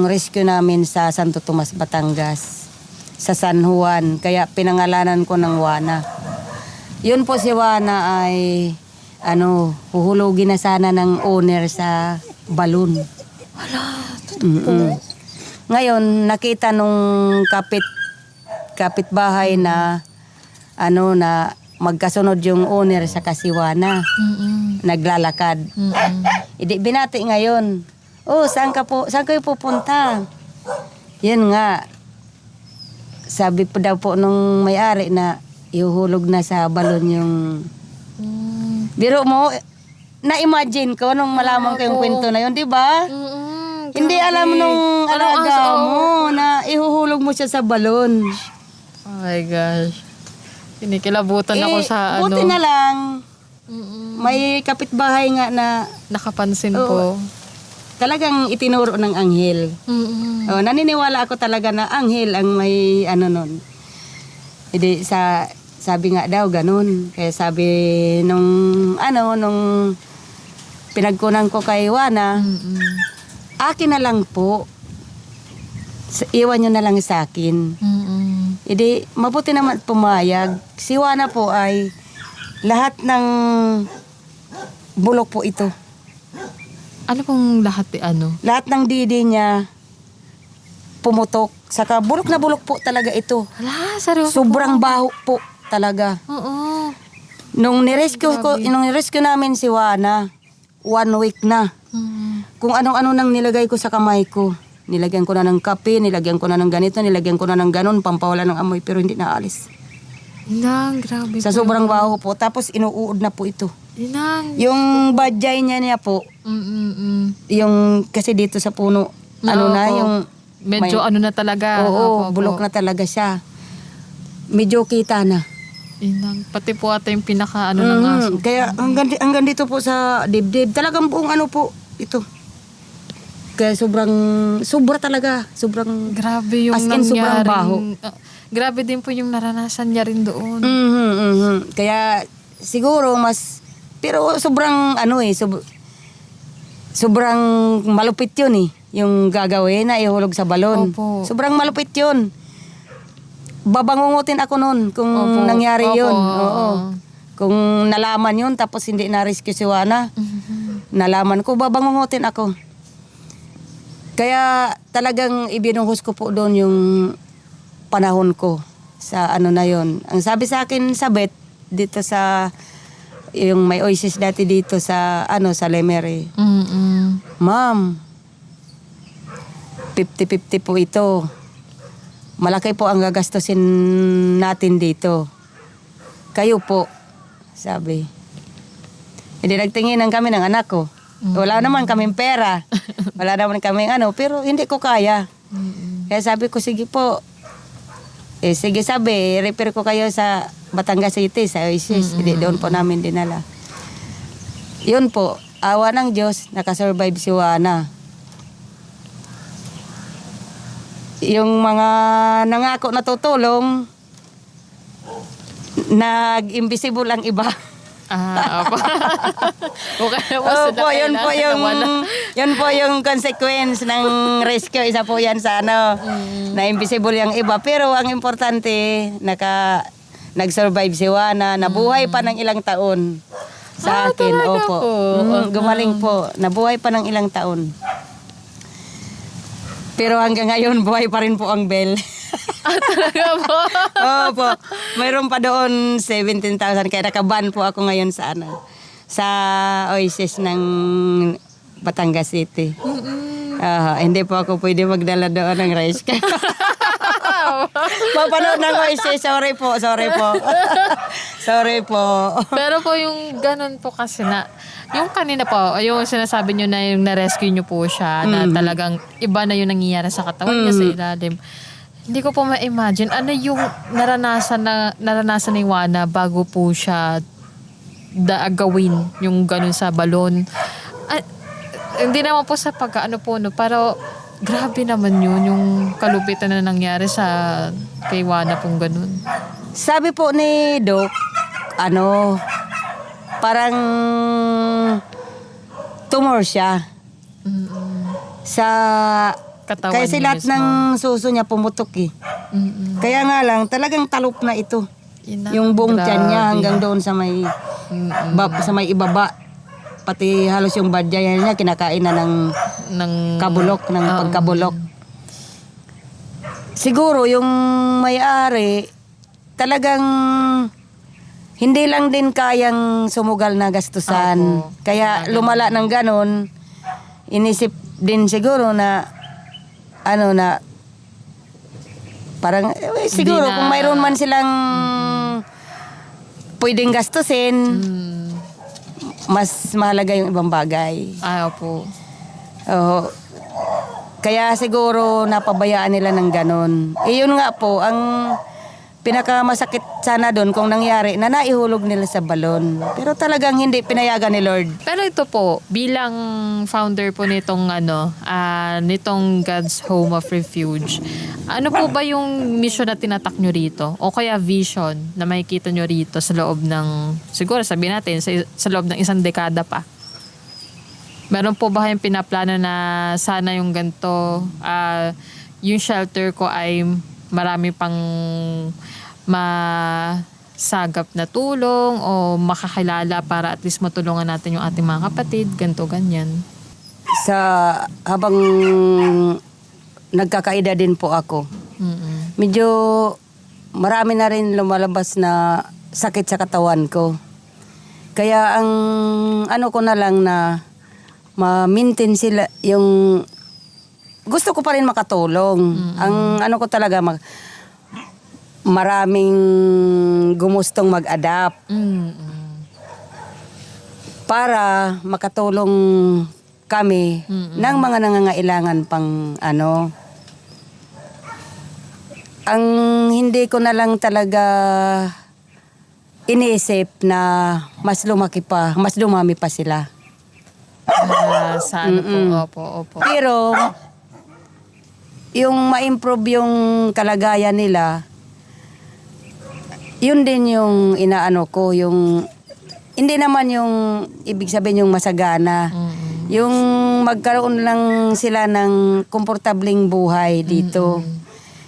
rescue namin sa Santo Tomas, Batangas. Sa San Juan. Kaya pinangalanan ko ng Wana. Yun po si Wana ay huhulugin na sana ng owner sa balon. Ngayon, nakita nung kapitbahay na na magkasunod yung owner sa kasiwana. Naglalakad. Binati ngayon. Saan kayo pupunta? Yun nga. Sabi po daw po nung may-ari na ihuhulog na sa balon yung biro mo, na-imagine ko nung malaman ko yung kwento na yun, di ba? Hindi alam nung alaga mo na ihuhulog mo siya sa balon. Oh my gosh. Kinikilabutan ako sa buti na lang. May kapitbahay nga na nakapansin po. Talagang itinuro ng anghel. Naniniwala ako talaga na anghel ang may nun. Sabi nga daw ganun. Kaya sabi nung pinagkunan ko kay Wana, akin na lang po. Iwan nyo na lang sa akin. Mabuti naman pumayag. Si Wana po ay lahat ng bulok po ito. Ano pong lahat Lahat ng didi niya pumutok. Saka bulok na bulok po talaga ito. Hala, seryoso Sobrang po. baho po talaga. Oo. Nung nirescue namin si Juana, 1 week na. Kung anong-ano nang nilagay ko sa kamay ko. Nilagyan ko na ng kape, nilagyan ko na ng ganito, nilagyan ko na ng ganon, pampawala ng amoy, pero hindi naalis. Inang, grabe Sa po. sobrang baho po. Tapos inuud na po ito. Inang. Yung badyay niya po, yung kasi dito sa puno, yung Medyo na talaga. Oo, Opo. bulok na talaga siya. Medyo kita na. Inang, pati po ata yung pinaka ng aso. Kaya hanggang dito po sa dibdib, talagang buong po ito. Kaya sobra talaga. Sobrang, Grabe yung as in, sobrang nangyaring. baho. Grabe din po yung naranasan niya rin doon. Kaya siguro pero sobrang sobrang malupit yun yung gagawin na ihulog sa balon. Opo. Sobrang malupit yun. Babangungutin ako noon kung Opo. nangyari Opo. yun. Oo. Kung nalaman yun tapos hindi na-rescue si Juana, nalaman ko, babangungutin ako. Kaya talagang ibinuhos ko po doon yung panahon ko sa na yun. Ang sabi sa akin sa vet, dito sa yung may oasis dati dito sa sa Lemery. Ma'am, 50-50 po ito. Malaki po ang gagastusin natin dito. Kayo po, sabi. Hindi nagtinginan kami ng anak ko. Wala naman kaming pera. Wala naman kaming pero hindi ko kaya. Kaya sabi ko, sige po. Sige sabi, repair ko kayo sa Batangas City, sa Oasis. Hindi, doon po namin dinala. Yun po, awa ng Diyos, nakasurvive si Juana. Yung mga nangako na tutulong, nag-invisible ang iba. Opo. Okay, Opo, yun po yung consequence ng rescue. Isa po yan sa na invisible yung iba. Pero ang importante, nag-survive si Juana, nabuhay pa ng ilang taon sa akin. Talaga Opo. po? Gumaling po, nabuhay pa ng ilang taon. Pero hanggang ngayon, buhay pa rin po ang Bell. Talaga po? Opo. Mayroon pa doon 17,000. Kaya nakaban po ako ngayon sa sa Oasis ng Batangas City. Hindi po ako pwede magdala doon ng rice. Mapanood ng Oasis. Sorry po. Sorry po. Pero po yung ganun po kasi yung kanina po, yung sinasabi nyo na yung na-rescue nyo po siya, na talagang iba na yung nangyayari sa katawan niya sa ilalim. Hindi ko po ma-imagine ano yung naranasan ni Juana bago po siya gawin yung ganun sa balon. Hindi naman po sa pagkaano po, pero grabe naman yun, yung kalupitan na nangyari sa kay Juana pong ganun. Sabi po ni Doc, parang tumor siya. Sa Katawan kasi niya lahat mismo. ng suso niya pumutok Kaya nga lang, talagang talop na ito. Yung buong tiyan niya hanggang doon sa may ibaba. Pati halos yung badyayan niya kinakain na ng kabulok, ng pagkabulok. Siguro yung may-ari talagang hindi lang din kayang sumugal na gastusan. Opo. Kaya lumala ng ganon, inisip din siguro na parang siguro kung mayroon man silang pwedeng gastusin, mas mahalaga yung ibang bagay. Opo. Oo. Kaya siguro napabayaan nila ng ganon. Yun nga po, ang pinakamasakit sana doon kung nangyari na naihulog nila sa balon. Pero talagang hindi pinayagan ni Lord. Pero ito po, bilang founder po nitong nitong God's Home of Refuge, ano po ba yung mission na tinatak nyo rito? O kaya vision na makikita nyo rito sa loob ng, siguro sabihin natin, sa loob ng 1 dekada pa? Meron po ba kayong pinaplano na sana yung ganito, yung shelter ko ay marami pang masagap na tulong o makakilala para at least matulungan natin yung ating mga kapatid, ganito, ganyan? sa habang nagkakaedad din po ako, medyo marami na rin lumalabas na sakit sa katawan ko. Kaya ang ano ko na lang na ma-maintain sila yung gusto ko pa rin makatulong. Ang ano ko talaga maraming gumustong mag-adapt para makatulong kami ng mga nangangailangan pang ano. Ang hindi ko na lang talaga iniisip na mas lumaki pa, mas dumami pa sila. Sa ano po, opo. Pero yung ma-improve yung kalagayan nila, yun din yung inaano ko, yung hindi naman yung ibig sabihin yung masagana. Yung magkaroon lang sila ng komportableng buhay dito.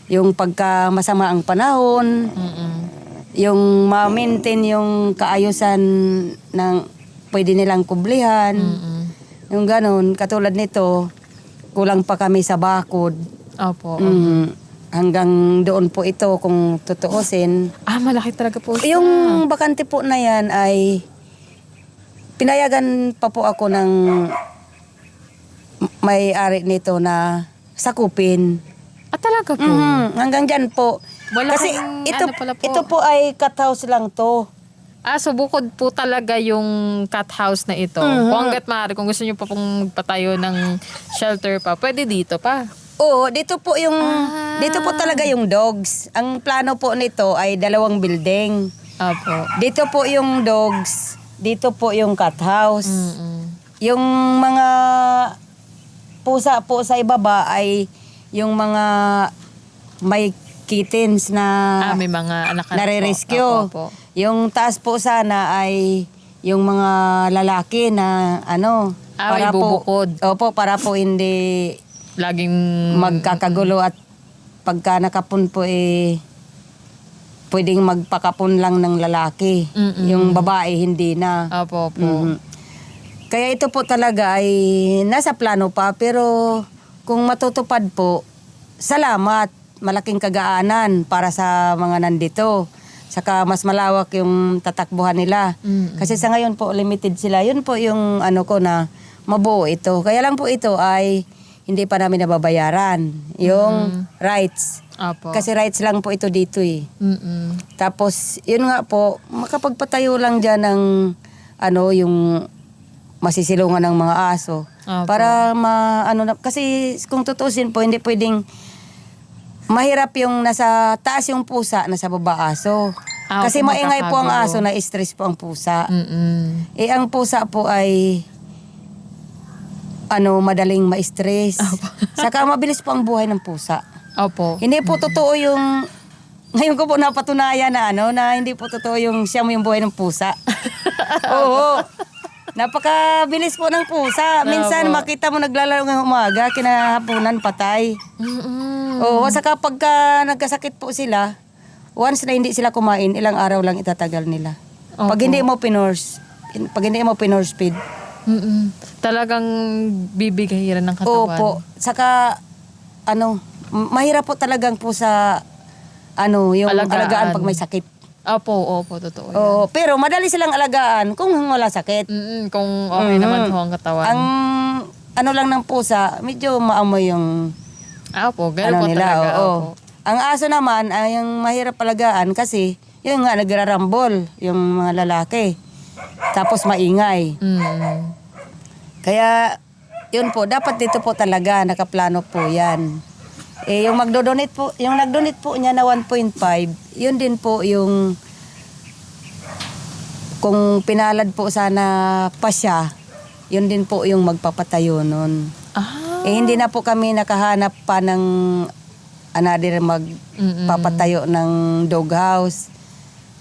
Yung pagka masama ang panahon, yung ma-maintain yung kaayusan ng pwede nilang kublihan. Yung ganun, katulad nito, kulang pa kami sa bakod. Opo. Hanggang doon po ito kung tutuusin. Malaki talaga po siya. Yung bakante po na yan ay pinayagan pa po ako ng may-ari nito na sakupin. Talaga po? Hanggang dyan po. Kasi ito, pala po. ito po ay cut house lang to. So bukod po talaga yung cat house na ito. Kung hanggat maaari, kung gusto nyo pa pong magpatayo ng shelter pa, pwede dito pa. Oo, dito po talaga yung dogs. Ang plano po nito ay 2 building. Opo. Dito po yung dogs, dito po yung cat house. Yung mga pusa po sa ibaba ay yung mga may kittens na May mga anak nare-rescue. Opo. Yung taas po sana ay yung mga lalaki na ano, May bubukod. Opo, para po hindi Laging magkakagulo at pagka nakapon po pwedeng magpakapon lang ng lalaki. Yung babae hindi na. Opo. Kaya ito po talaga ay nasa plano pa, pero kung matutupad po, salamat. Malaking kagaanan para sa mga nandito. Saka mas malawak yung tatakbuhan nila. Kasi sa ngayon po, limited sila. Yun po yung ano ko na mabuo ito. Kaya lang po ito ay hindi pa namin nababayaran. Yung rights. Opo. Kasi rights lang po ito dito Tapos, yun nga po, makapagpatayo lang dyan ng ano, yung masisilungan ng mga aso. Opo. Para kasi kung tutusin po, hindi pwedeng mahirap yung nasa taas yung pusa, nasa baba aso. Kasi maingay po ang aso, na stress po ang pusa. Ang pusa po ay madaling ma-stress. Saka mabilis po ang buhay ng pusa. Opo. Hindi po totoo yung ngayon ko po napatunayan na hindi po totoo yung siya mo yung buhay ng pusa. Oo. Napakabilis po ng pusa. Minsan makita mo naglalaro ng umaga, kinahaponan patay. Oo, saka pagka nagkasakit po sila, once na hindi sila kumain, ilang araw lang itatagal nila. Opo. Pag hindi mo pinurse feed. Talagang bibigahiran ng katawan. Opo. Saka mahirap po talagang po sa yung alagaan pag may sakit. Opo, totoo yan. Oo, pero madali silang alagaan kung wala sakit. Kung okay naman ho ang katawan. Ang lang ng pusa, medyo maamoy yung Opo, gano'n po nila. talaga. Oo. Opo. Ang aso naman ay yung mahirap alagaan kasi yun nga nagrarambol yung mga lalaki. Tapos maingay. Kaya yun po, dapat dito po talaga nakaplano po yan. Yung magdo-donate po, yung nag-donate po niya na 1.5, yun din po yung kung pinalad po sana pa siya, yun din po yung magpapatayo nun. Hindi na po kami nakahanap pa ng another magpapatayo ng dog house.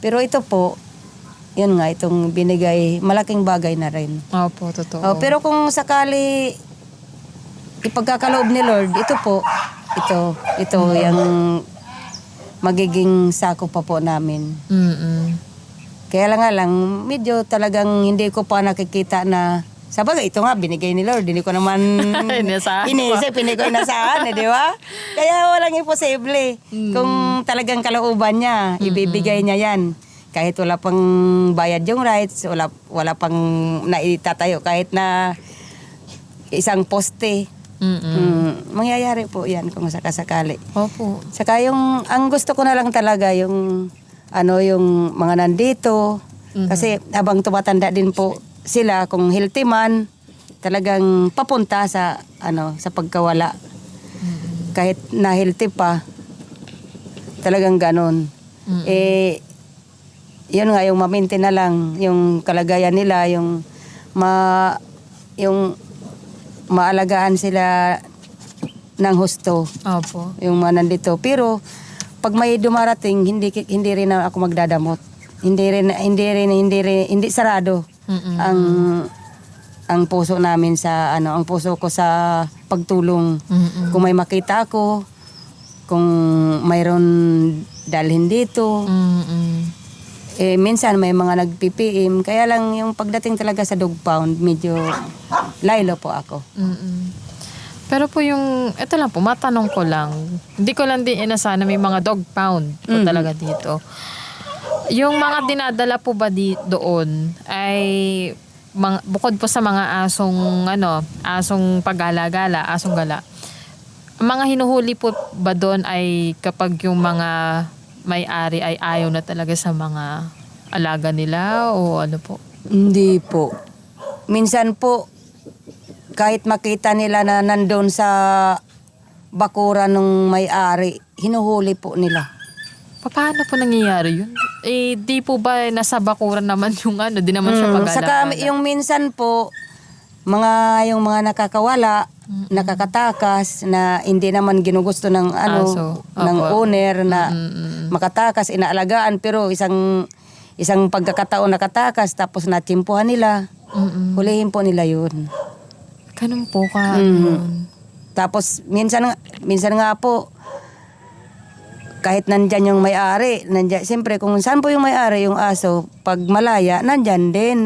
Pero ito po, yun nga, itong binigay, malaking bagay na rin. Opo, totoo. Pero kung sakali ipagkakaloob ni Lord, ito yung magiging sako pa po namin. Kaya lang medyo talagang hindi ko pa nakikita na Sabagay, ito nga, binigay ni Lord. Hindi ko naman Inasahan inisip, hindi ko inasahan, di ba? Kaya walang imposible. Kung talagang kalooban niya, ibibigay niya yan. Kahit wala pang bayad yung rights, wala pang naitatayo, kahit na isang poste. Mangyayari po yan kung sakasakali. Opo. Saka ang gusto ko na lang talaga yung yung mga nandito. Kasi habang tumatanda din po sila, kung healthy man, talagang papunta sa sa pagkawala. Kahit na healthy pa, talagang ganon. Yun nga, yung ma-maintain na lang yung kalagayan nila, yung maalagaan sila ng husto. Opo. Yung mga nandito. Pero pag may dumarating, hindi rin ako magdadamot. Hindi sarado ang puso namin sa ang puso ko sa pagtulong. Kung may makita ako, kung mayroon dalhin dito. Minsan may mga nag-PPM, kaya lang yung pagdating talaga sa dog pound, medyo laylo po ako. Pero po ito lang po, matanong ko lang. Hindi ko lang din inasahan na may mga dog pound po talaga dito. Yung mga dinadala po ba doon ay bukod po sa mga asong paggala-gala, asong gala, mga hinuhuli po ba doon ay kapag yung mga may-ari ay ayaw na talaga sa mga alaga nila o ano po? Hindi po. Minsan po, kahit makita nila na nandun sa bakura ng may-ari, hinuhuli po nila. Paano po nangyayari yun? Di po ba nasa bakuran naman yung di naman siya mag-alaga? Saka yung minsan po, yung mga nakakawala, nakakatakas, na hindi naman ginugusto ng ng owner na makatakas, inaalagaan, pero isang pagkakataon nakatakas, tapos natsimpuhan nila, hulihin po nila yun. Ganun po ka. Tapos minsan nga po, kahit nandyan yung may-ari, siyempre kung saan po yung may-ari, yung aso, pag malaya, nandyan din,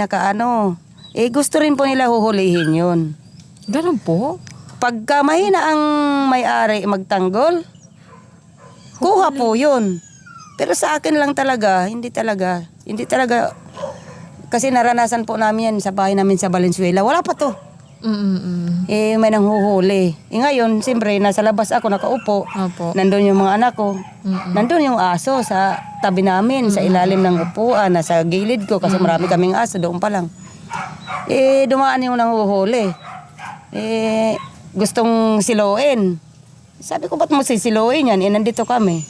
gusto rin po nila huhulihin yun. Ganun po? Pagka mahina ang may-ari magtanggol, kuha po yun. Pero sa akin lang talaga, hindi talaga. Kasi naranasan po namin yan sa bahay namin sa Valenzuela. Wala pa to. May nanghuhuli. Ngayon, siyempre, nasa labas ako nakaupo. Opo. Nandun yung mga anak ko. Nandun yung aso sa tabi namin, sa ilalim ng upuan, nasa gilid ko, kasi marami kaming aso, doon pa lang. Dumaan yung nanghuhuli. Gustong siluin. Sabi ko, ba't mo sisiluin yan? Nandito kami.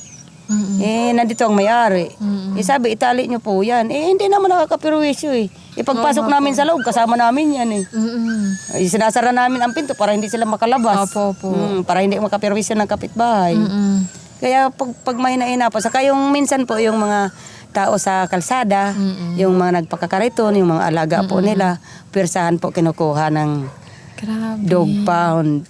Nandito ang may-ari. Sabi, itali nyo po yan. Hindi naman nakakapirwisyo pagpasok namin sa loob, kasama namin yan sinasara namin ang pinto para hindi sila makalabas. Opo. Para hindi makapirwisyo ng kapitbahay. Kaya pag mahina-hina po, saka yung minsan po yung mga tao sa kalsada, yung mga nagpakakariton, yung mga alaga po nila, pirsahan po kinukuha ng dog pound.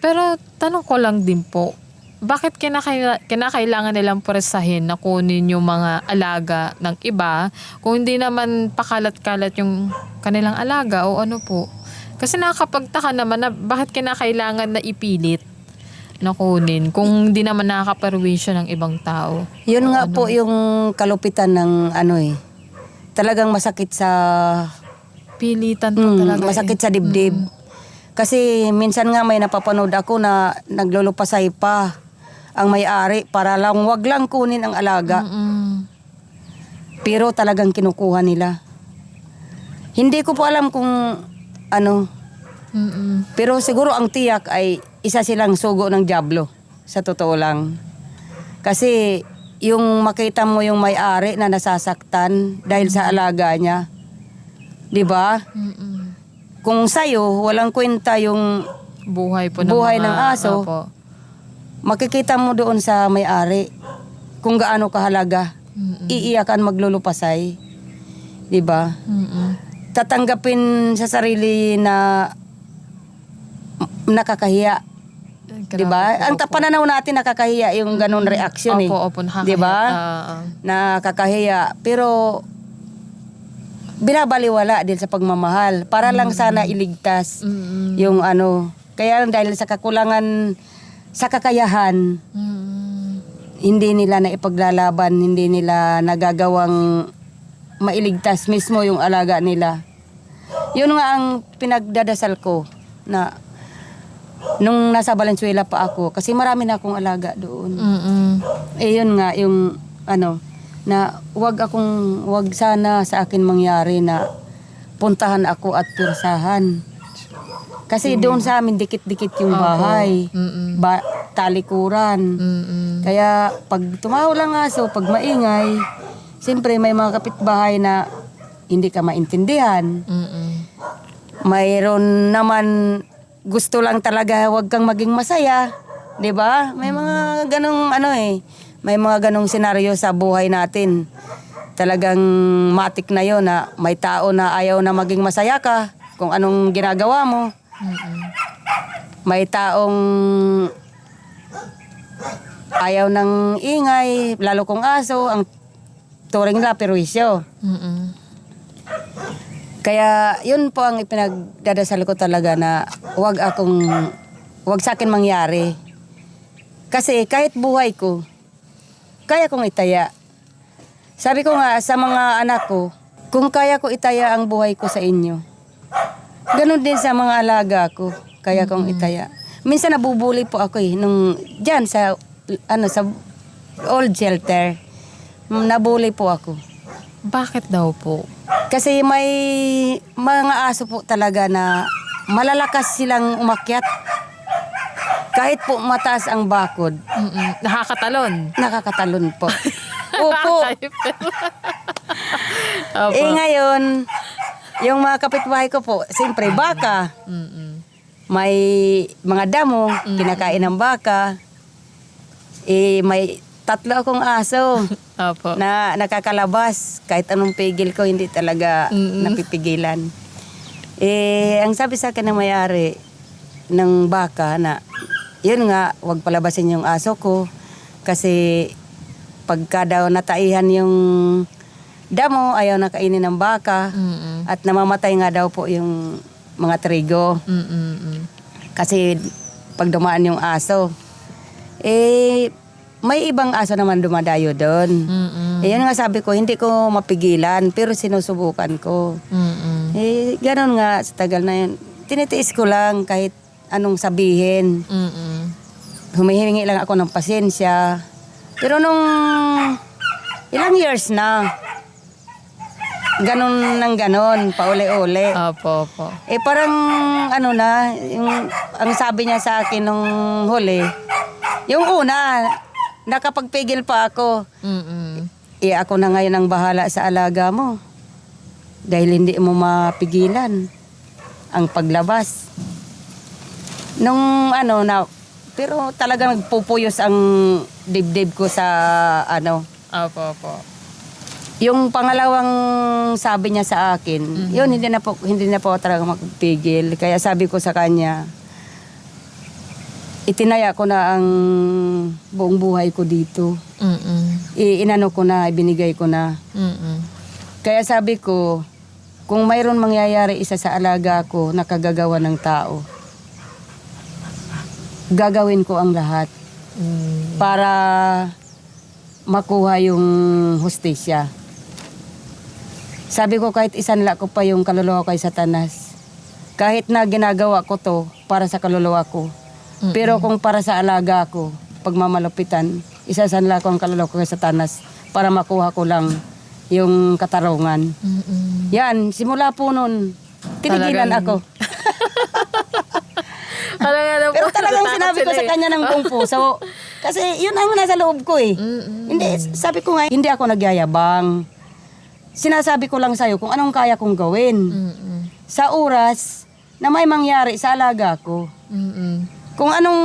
Pero tanong ko lang din po, bakit kinakailangan nilang presahin na kunin yung mga alaga ng iba kung hindi naman pakalat-kalat yung kanilang alaga o ano po? Kasi nakakapagtaka naman na bakit kinakailangan na ipilit na kunin kung hindi naman nakakaperwisyo ng ibang tao. Yun nga po yung kalupitan ng talagang masakit sa pilitan po talaga. Masakit sa dibdib. Kasi minsan nga may napapanood ako na naglulupasay pa ang may-ari para lang wag lang kunin ang alaga. Pero talagang kinukuha nila. Hindi ko po alam kung pero siguro ang tiyak ay isa silang sugo ng dyablo. Sa totoo lang. Kasi yung makita mo yung may-ari na nasasaktan dahil sa alaga niya. 'Di ba? Kung sa'yo, walang kwenta yung buhay ng aso, makikita mo doon sa may-ari kung gaano kahalaga. Iiyakan maglulupasay. 'Di ba? Tatanggapin sa sarili na nakakahiya. 'Di ba? Ang pananaw natin nakakahiya yung ganun reaction Opo, nakakahiya. 'Di ba? Nakakahiya. Pero binabaliwala din sa pagmamahal para lang sana iligtas yung ano. Kaya dahil sa kakulangan sa kakayahan, hindi nila na ipaglalaban, hindi nila nagagawang mailigtas mismo yung alaga nila. Yun nga ang pinagdadasal ko na nung nasa Valenzuela pa ako, kasi marami na akong alaga doon. Yun nga yung ano, na wag sana sa akin mangyari na puntahan ako at pursahan. Kasi doon sa amin dikit-dikit yung bahay, talikuran. Kaya pag tumaho lang aso, pag maingay, siyempre may mga kapitbahay na hindi ka maintindihan. Mayroon naman gusto lang talaga wag kang maging masaya, 'di ba? May mga ganong ano may mga ganong senaryo sa buhay natin. Talagang matik na 'yon na may tao na ayaw na maging masaya ka kung anong ginagawa mo. May taong ayaw ng ingay, lalo kung aso, ang turing nila perwisyo. Kaya yun po ang ipinagdadasal ko talaga na wag sa akin mangyari. Kasi kahit buhay ko, kaya kong itaya. Sabi ko nga sa mga anak ko, kung kaya ko itaya ang buhay ko sa inyo, ganun din sa mga alaga ko, kaya kong itaya. Minsan nabubuli po ako nung diyan sa old shelter. Nabuli po ako. Bakit daw po? Kasi may mga aso po talaga na malalakas silang umakyat. Kahit po mataas ang bakod. Nakakatalon. Nakakatalon po. Opo. Opo. Ngayon, yung mga kapitbahay ko po, siyempre baka. May mga damo, kinakain ng baka. May 3 akong aso. Opo. Na nakakalabas. Kahit anong pigil ko, hindi talaga napipigilan. Ang sabi sa akin ng may-ari ng baka na, yun nga, wag palabasin yung aso ko. Kasi pagka daw nataihan yung damo, ayaw na kainin ng baka. At namamatay nga daw po yung mga trigo. Kasi pag dumaan yung aso, may ibang aso naman dumadayo doon. Yun nga sabi ko, hindi ko mapigilan, pero sinusubukan ko. Ganun nga, sa tagal na yun. Tinitiis ko lang kahit anong sabihin. Humihingi lang ako ng pasensya. Pero nung ilang years na, ganun ng ganun, pauli-uli. Opo. Parang ano na, ang sabi niya sa akin nung huli, yung una, nakapagpigil pa ako. Ako na ngayon ang bahala sa alaga mo. Dahil hindi mo mapigilan ang paglabas. Nung pero talagang nagpupuyos ang dibdib ko sa Opo. Yung pangalawang sabi niya sa akin, yun hindi na po talaga magpigil. Kaya sabi ko sa kanya, itinaya ko na ang buong buhay ko dito. Inano ko na, ibinigay ko na. Kaya sabi ko, kung mayroon mangyayari isa sa alaga ko na kagagawa ng tao, gagawin ko ang lahat para makuha yung hustisya. Sabi ko kahit isanla ko pa yung kaluluwa kay Satanas, kahit na ginagawa ko to para sa kaluluwa ko, pero kung para sa alaga ko, pagmamalupitan, isasanla ko ang kaluluwa ko kay Satanas para makuha ko lang yung katarungan. Yan, simula po nun, tinigilan ako. Pero talagang sinabi ko sa kanya ng buong puso. Kasi yun ang nasa loob ko Hindi, sabi ko nga, hindi ako nagyayabang. Sinasabi ko lang sa'yo kung anong kaya kong gawin. Sa oras na may mangyari sa alaga ko. Kung anong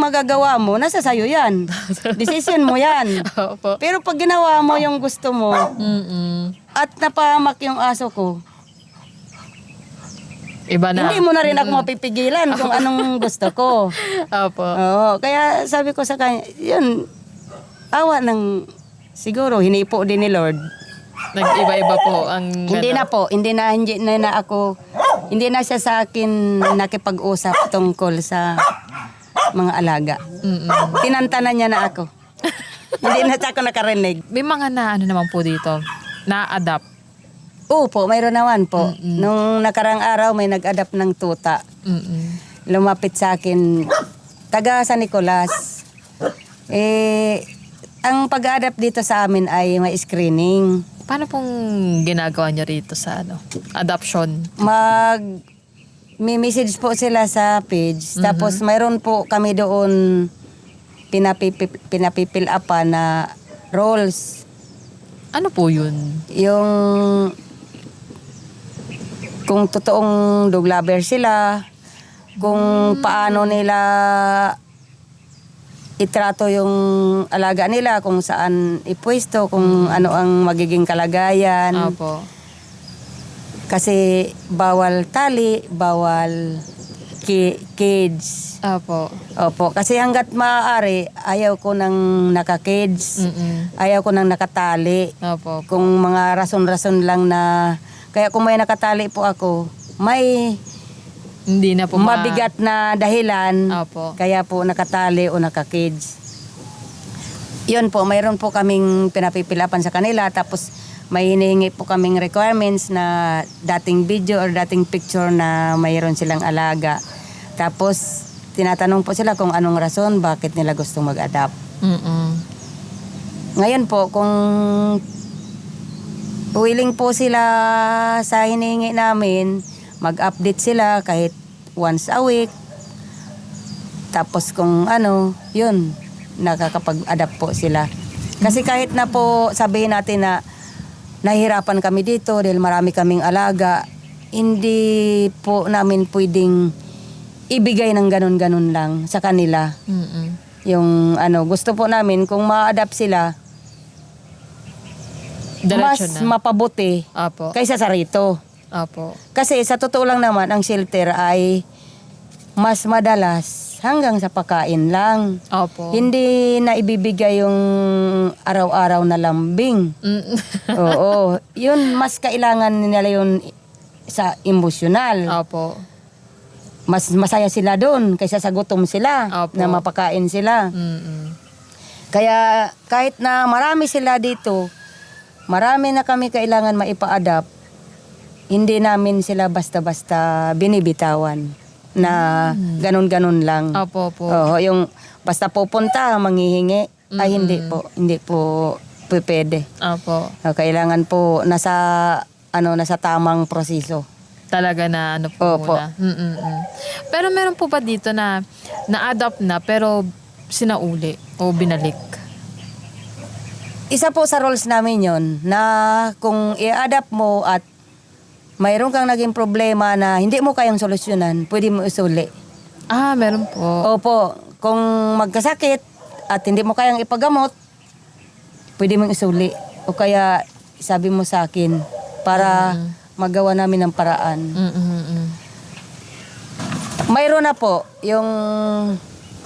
magagawa mo, nasa sayo yan. Decision mo yan. Opo. Pero pag ginawa mo yung gusto mo, at napahamak yung aso ko, Iba na. hindi mo na rin ako mapipigilan kung anong gusto ko. Opo. Oo, kaya sabi ko sa kanya, yun, awa ng, siguro, hinipo din ni Lord. Nag-iba-iba po ang... Hindi na po, hindi na ako, hindi na siya sa akin nakipag-usap tungkol sa mga alaga. Tinantanan niya na ako. Hindi na siya ako nakarinig. May mga na ano naman po dito, na-adapt. Po, mayroon naman po. Nung nakarang araw may nag-adapt ng tuta. Lumapit sa akin, taga San Nicolas. Ang pag-adapt dito sa amin ay may screening. Paano pong ginagawa niya rito sa adoption? May message po sila sa page. Tapos mayroon po kami doon pinapipil upan na roles. Ano po yun? Yung kung totoong dog lover sila, kung paano nila itrato yung alaga nila, kung saan ipwesto, kung ano ang magiging kalagayan. Opo. Kasi bawal tali, bawal cage. Opo. Opo, kasi hanggat maaari, ayaw ko nang naka-cage. Ayaw ko nang nakatali. Opo. Kung mga rason-rason lang na, kaya kung may nakatali po ako, may Hindi na po mabigat na dahilan, Opo. kaya po nakatali o naka-cage. Yun po, mayroon po kaming pinapipilapan sa kanila, tapos may hinihingi po kaming requirements na dating video or dating picture na mayroon silang alaga. Tapos tinatanong po sila kung anong rason bakit nila gustong mag-adapt. Ngayon po, kung willing po sila sa hinihingi namin, mag-update sila kahit once a week. Tapos kung yun, nakakapag-adapt po sila. Kasi kahit na po sabihin natin na nahihirapan kami dito dahil marami kaming alaga, hindi po namin pwedeng ibigay ng ganun-ganun lang sa kanila. Yung gusto po namin, kung ma-adapt sila, Diretso mas na. mapabuti Opo. kaysa sa rito. Opo. Kasi sa totoo lang naman, ang shelter ay mas madalas hanggang sa pagkain lang. Opo. Hindi na ibibigay yung araw-araw na lambing. Oo. Yun, mas kailangan nila yun sa emosyonal. Opo. Mas masaya sila doon kaysa sa gutom sila Opo. na mapakain sila. Kaya kahit na marami sila dito, marami na kami kailangan maipa-adapt, hindi namin sila basta-basta binibitawan na ganun-ganun lang. Opo po. Oo, yung basta pupunta, manghihingi, ay hindi po pwede. Opo. Kailangan po nasa tamang proseso. Talaga na po Opo. muna. Pero meron po ba dito na na-adopt na pero sinauli o binalik? Isa po sa roles namin yon na kung i-adapt mo at mayroon kang naging problema na hindi mo kayang solusyonan, pwede mo isuli. Meron po. Opo, kung magkasakit at hindi mo kayang ipagamot, pwede mong isuli. O kaya sabi mo sa akin para magawa namin ng paraan. Mayroon na po yung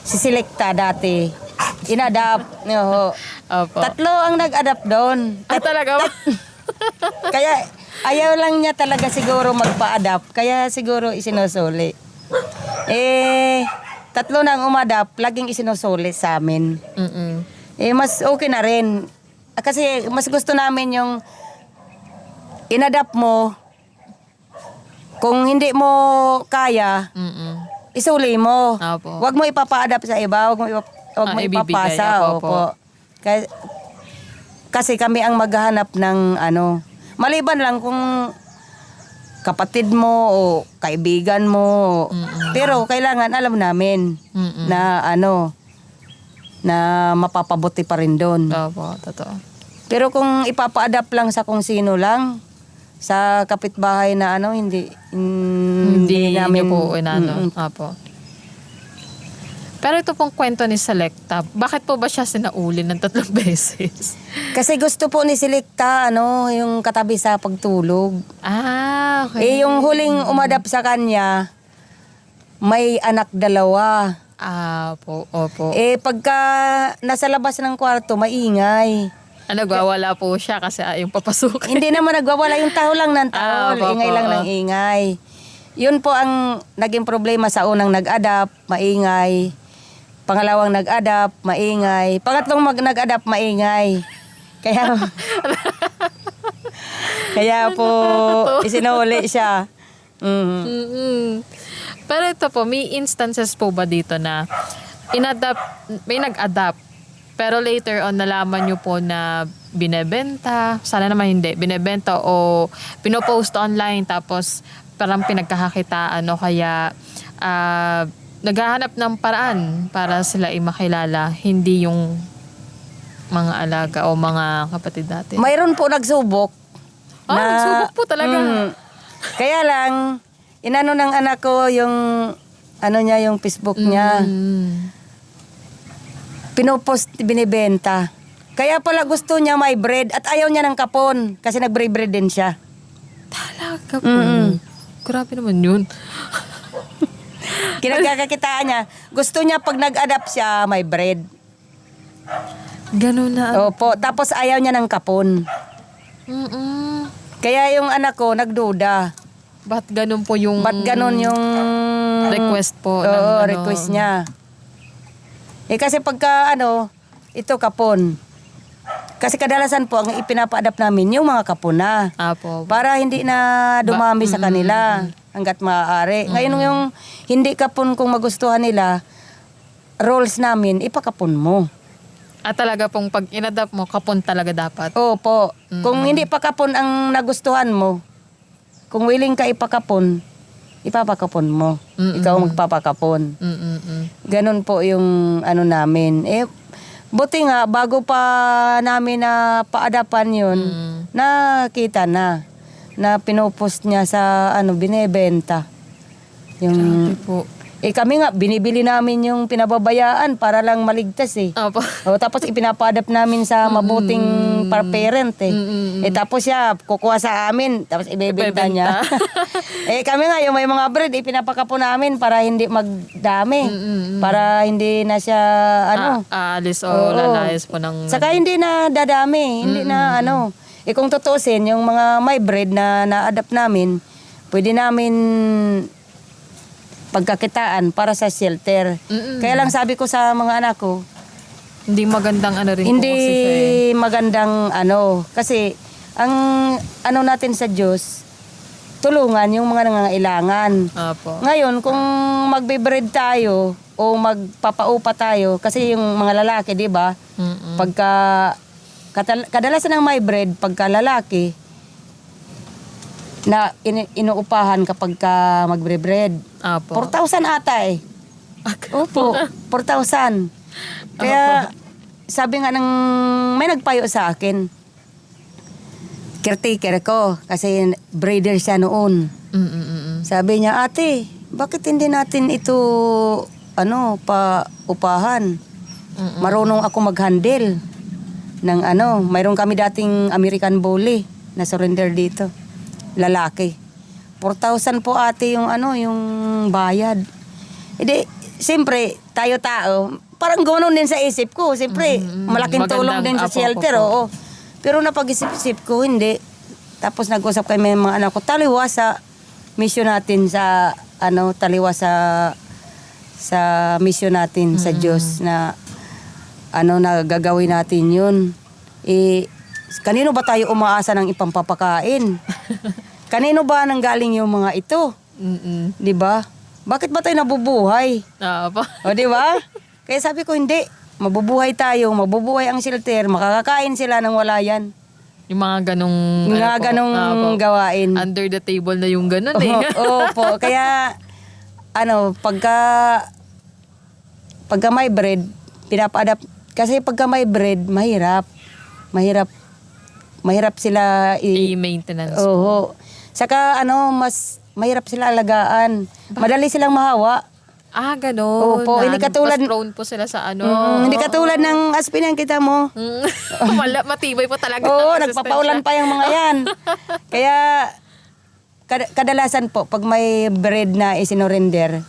sisilekta dati. Inadapt. Opo. 3 ang nag-adapt doon. Talaga ba? Kaya ayaw lang niya talaga siguro magpa-adapt. Kaya siguro isinusuli. 3 na ang umadapt, laging isinusuli sa amin. Mas okay na rin. Kasi mas gusto namin yung inadapt mo. Kung hindi mo kaya, isuli mo. Opo. Huwag mo ipapa-adapt sa iba. Huwag mo Ibibigay. ipapasa. Opo. Kasi kami ang maghahanap ng maliban lang kung kapatid mo o kaibigan mo. Pero kailangan alam namin na na mapapabuti pa rin doon. Opo, totoo. Pero kung ipapa-adapt lang sa kung sino lang, sa kapitbahay na hindi namin niyo po Opo. Pero ito pong kwento ni Selecta, bakit po ba siya sinauli ng 3 beses? Kasi gusto po ni Selecta yung katabi sa pagtulog. Okay. Yung huling umadap sa kanya, may anak 2. Opo. Pagka nasa labas ng kwarto, maingay. Nagwawala po siya kasi yung papasukin. Hindi naman nagwawala yung taho lang ng taho. opo. Ingay lang ng ingay. Yun po ang naging problema sa unang nag-adapt, maingay. Pangalawang nag-adapt, maingay. Pangatlong nag-adapt, maingay. Kaya kaya po isinuli siya. Mm-mm. Pero ito po, may instances po ba dito na may nag-adapt, pero later on nalaman nyo po na binebenta, sana naman hindi, binebenta o pinopost online tapos parang pinagkakakitaan o kaya naghahanap ng paraan para sila makilala, hindi yung mga alaga o mga kapatid natin. Mayroon po nagsubok. Nagsubok po talaga. Kaya lang, inano ng anak ko yung yung Facebook niya. Pinopost, binibenta. Kaya pala gusto niya may bread at ayaw niya ng kapon kasi nag-breed din siya. Talaga po. Grabe naman yun. Kinagkakakitaan niya. Gusto niya pag nag-adapt siya, may bread. Ganun na. Opo. Tapos ayaw niya ng kapon. Kaya yung anak ko nagduda. Ba't ganun po yung... Ba't ganun yung... request po? Oo, request niya. Kasi pagka ito kapon. Kasi kadalasan po ang ipinapa-adapt namin yung mga kapon na. Apo. Para hindi na dumami sa kanila hanggat maaari. Ngayon yung hindi kapon kung magustuhan nila, rules namin, ipakapon mo. At talaga pong pag inadapt mo, kapon talaga dapat. Opo. Kung hindi pa kapon ang nagustuhan mo, kung willing ka ipakapon, ipapakapon mo. Ikaw ang magpapakapon. Ganon po yung namin. Buti nga, bago pa namin na paadapan yun, nakita na pinupost niya sa binebenta. Yung, Grabe po. kami nga, binibili namin yung pinababayaan para lang maligtas Apo. Tapos ipinapa-adapt namin sa mabuting parent tapos siya kukuha sa amin, tapos ibebenta niya. Kami nga, yung may mga bread, ipinapakapo namin para hindi magdami. Para hindi na siya, Alis o lalayas po ng... Saka hindi na dadami, hindi na kung tutusin, yung mga may bread na na-adapt namin, pwede namin pagkakitaan para sa shelter. Kaya lang sabi ko sa mga anak ko, hindi magandang rin hindi po kasi siya magandang kasi ang natin sa Diyos, tulungan yung mga nangangailangan. Apo. Ngayon, kung magbe-breed tayo o magpapaupa tayo, kasi yung mga lalaki, di ba? Pagka kadalasan ng may breed, pagka lalaki, na inuupahan kapag ka magbre-breed. Apo. 4,000 ata Opo, 4,000. Kaya sabi nga may nagpayo sa akin. Caretaker ko kasi breeder siya noon. Sabi niya, ate, bakit hindi natin ito upahan? Marunong ako mag-handle ng mayroon kami dating American Bully na surrender dito. Lalaki. 4,000 po ate yung yung bayad. Hindi, siyempre, tayo-tao, parang ganoon din sa isip ko. Siyempre, malaking tulong din sa shelter, oo. Pero napag-isip-isip ko, hindi. Tapos nag-usap kami mga anak ko, taliwa sa mission natin sa, taliwa sa mission natin sa Diyos na, na gagawin natin yun. Kanino ba tayo umaasa ng ipampapakain? Kanino ba nanggaling yung mga ito? 'Di ba? Bakit ba tayo nabubuhay? Apo. O 'di ba? Kaya sabi ko hindi, mabubuhay tayo, mabubuhay ang shelter, makakakain sila ng wala yan. Yung mga ganong... Mga ganong gawain. Under the table na yung ganon eh. Opo. Kaya, pagka may bread, pinapa-adapt. Kasi pagka may bread, mahirap. Mahirap sila I-maintenance. Oo. Saka, mas mahirap sila alagaan. Madali silang mahawa. Ganon. Opo, hindi katulad... Mas prone po sila sa hindi katulad ng aspin yan kita mo. Matibay po talaga. Oo, ang nagpapaulan pa yung mga yan. Kaya, kadalasan po, pag may bread na isinurrender,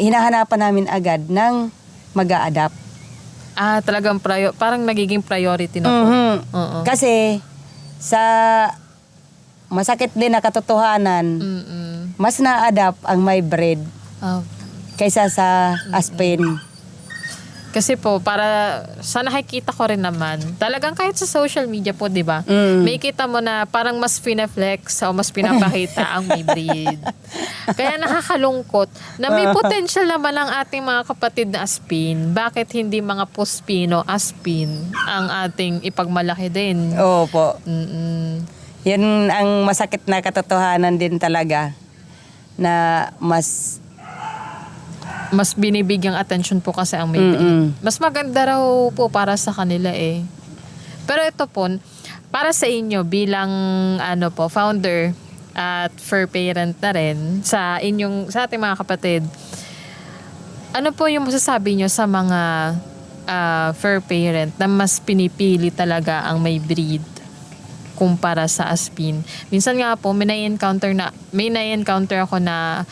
hinahanapan namin agad ng mag-a-adapt. Talagang parang nagiging priority na po. Mhm. Oo. Kasi sa masakit din na katotohanan, Mm-mm. mas na-adapt ang my bread Oh. kaysa sa aspin. Kasi po, para sa nakikita ko rin naman, talagang kahit sa social media po, di ba? Mm. May kita mo na parang mas pinaflex o mas pinapakita ang may breed. Kaya nakakalungkot na may potential naman ang ating mga kapatid na aspin. Bakit hindi mga puspino aspin ang ating ipagmalaki din? Opo. Mm-mm. Yan ang masakit na katotohanan din talaga na Mas binibigyang attention po kasi ang may breed. Mas maganda raw po para sa kanila eh. Pero ito po, para sa inyo bilang founder at fur parent na rin sa ating mga kapatid, ano po yung masasabi nyo sa mga fur parent na mas pinipili talaga ang may breed kumpara sa aspin? Minsan nga po, may na-encounter ako na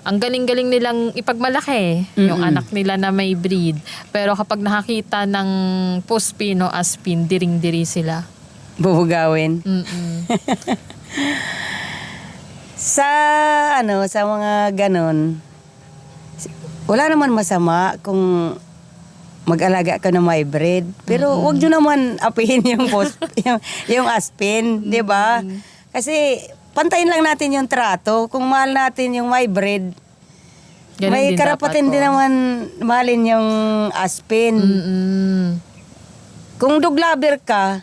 ang galing-galing nilang ipagmalaki yung anak nila na may breed. Pero kapag nakakita ng puspino aspin, diring-diri sila. bubugawin. Mm-mm. Sa mga ganon, wala naman masama kung mag-alaga ka ng my breed. Pero wag nyo naman apihin yung yung aspin, di ba? Kasi pantayin lang natin yung trato. Kung mahal natin yung my breed, Ganun may din karapatan dapat po. din naman mahalin yung aspin. Mm-mm. Kung dog lover ka,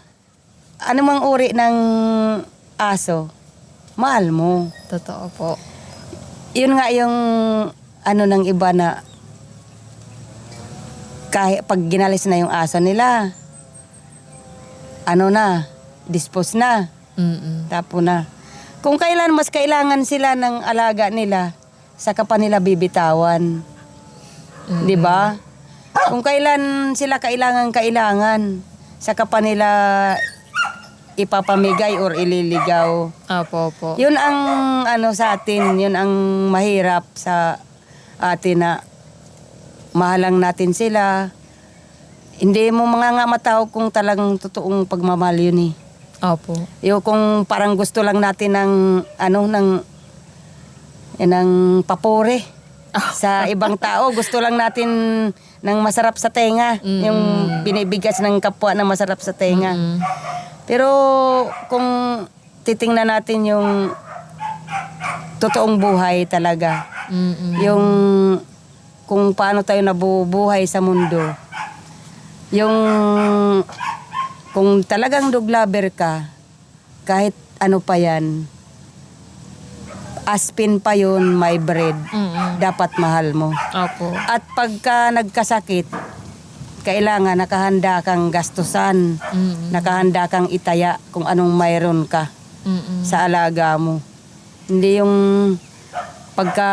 anumang uri ng aso, mahal mo. Totoo po. Yun nga yung ng iba na kahit pag ginalis na yung aso nila, dispose na, Mm-mm. tapo na. Kung kailan mas kailangan sila ng alaga nila, saka pa nila bibitawan. 'Di ba? Kung kailan sila kailangan, saka pa nila ipapamigay or ililigaw. Opo. Yun ang sa atin, yun ang mahirap sa atin na mahalang natin sila. Hindi mo mga matao kung talagang totoong pagmamahal yun eh. Opo. Yung kung parang gusto lang natin ng ng papore sa ibang tao, gusto lang natin ng masarap sa tenga, yung binibigas ng kapwa na masarap sa tenga. Pero kung titingnan natin yung totoong buhay talaga, yung kung paano tayo nabubuhay sa mundo, yung kung talagang dog lover ka, kahit ano pa yan, aspin pa yun, my breed, dapat mahal mo. Opo. At pagka nagkasakit, kailangan nakahanda kang gastusan, nakahanda kang itaya kung anong mayroon ka sa alaga mo. Hindi yung pagka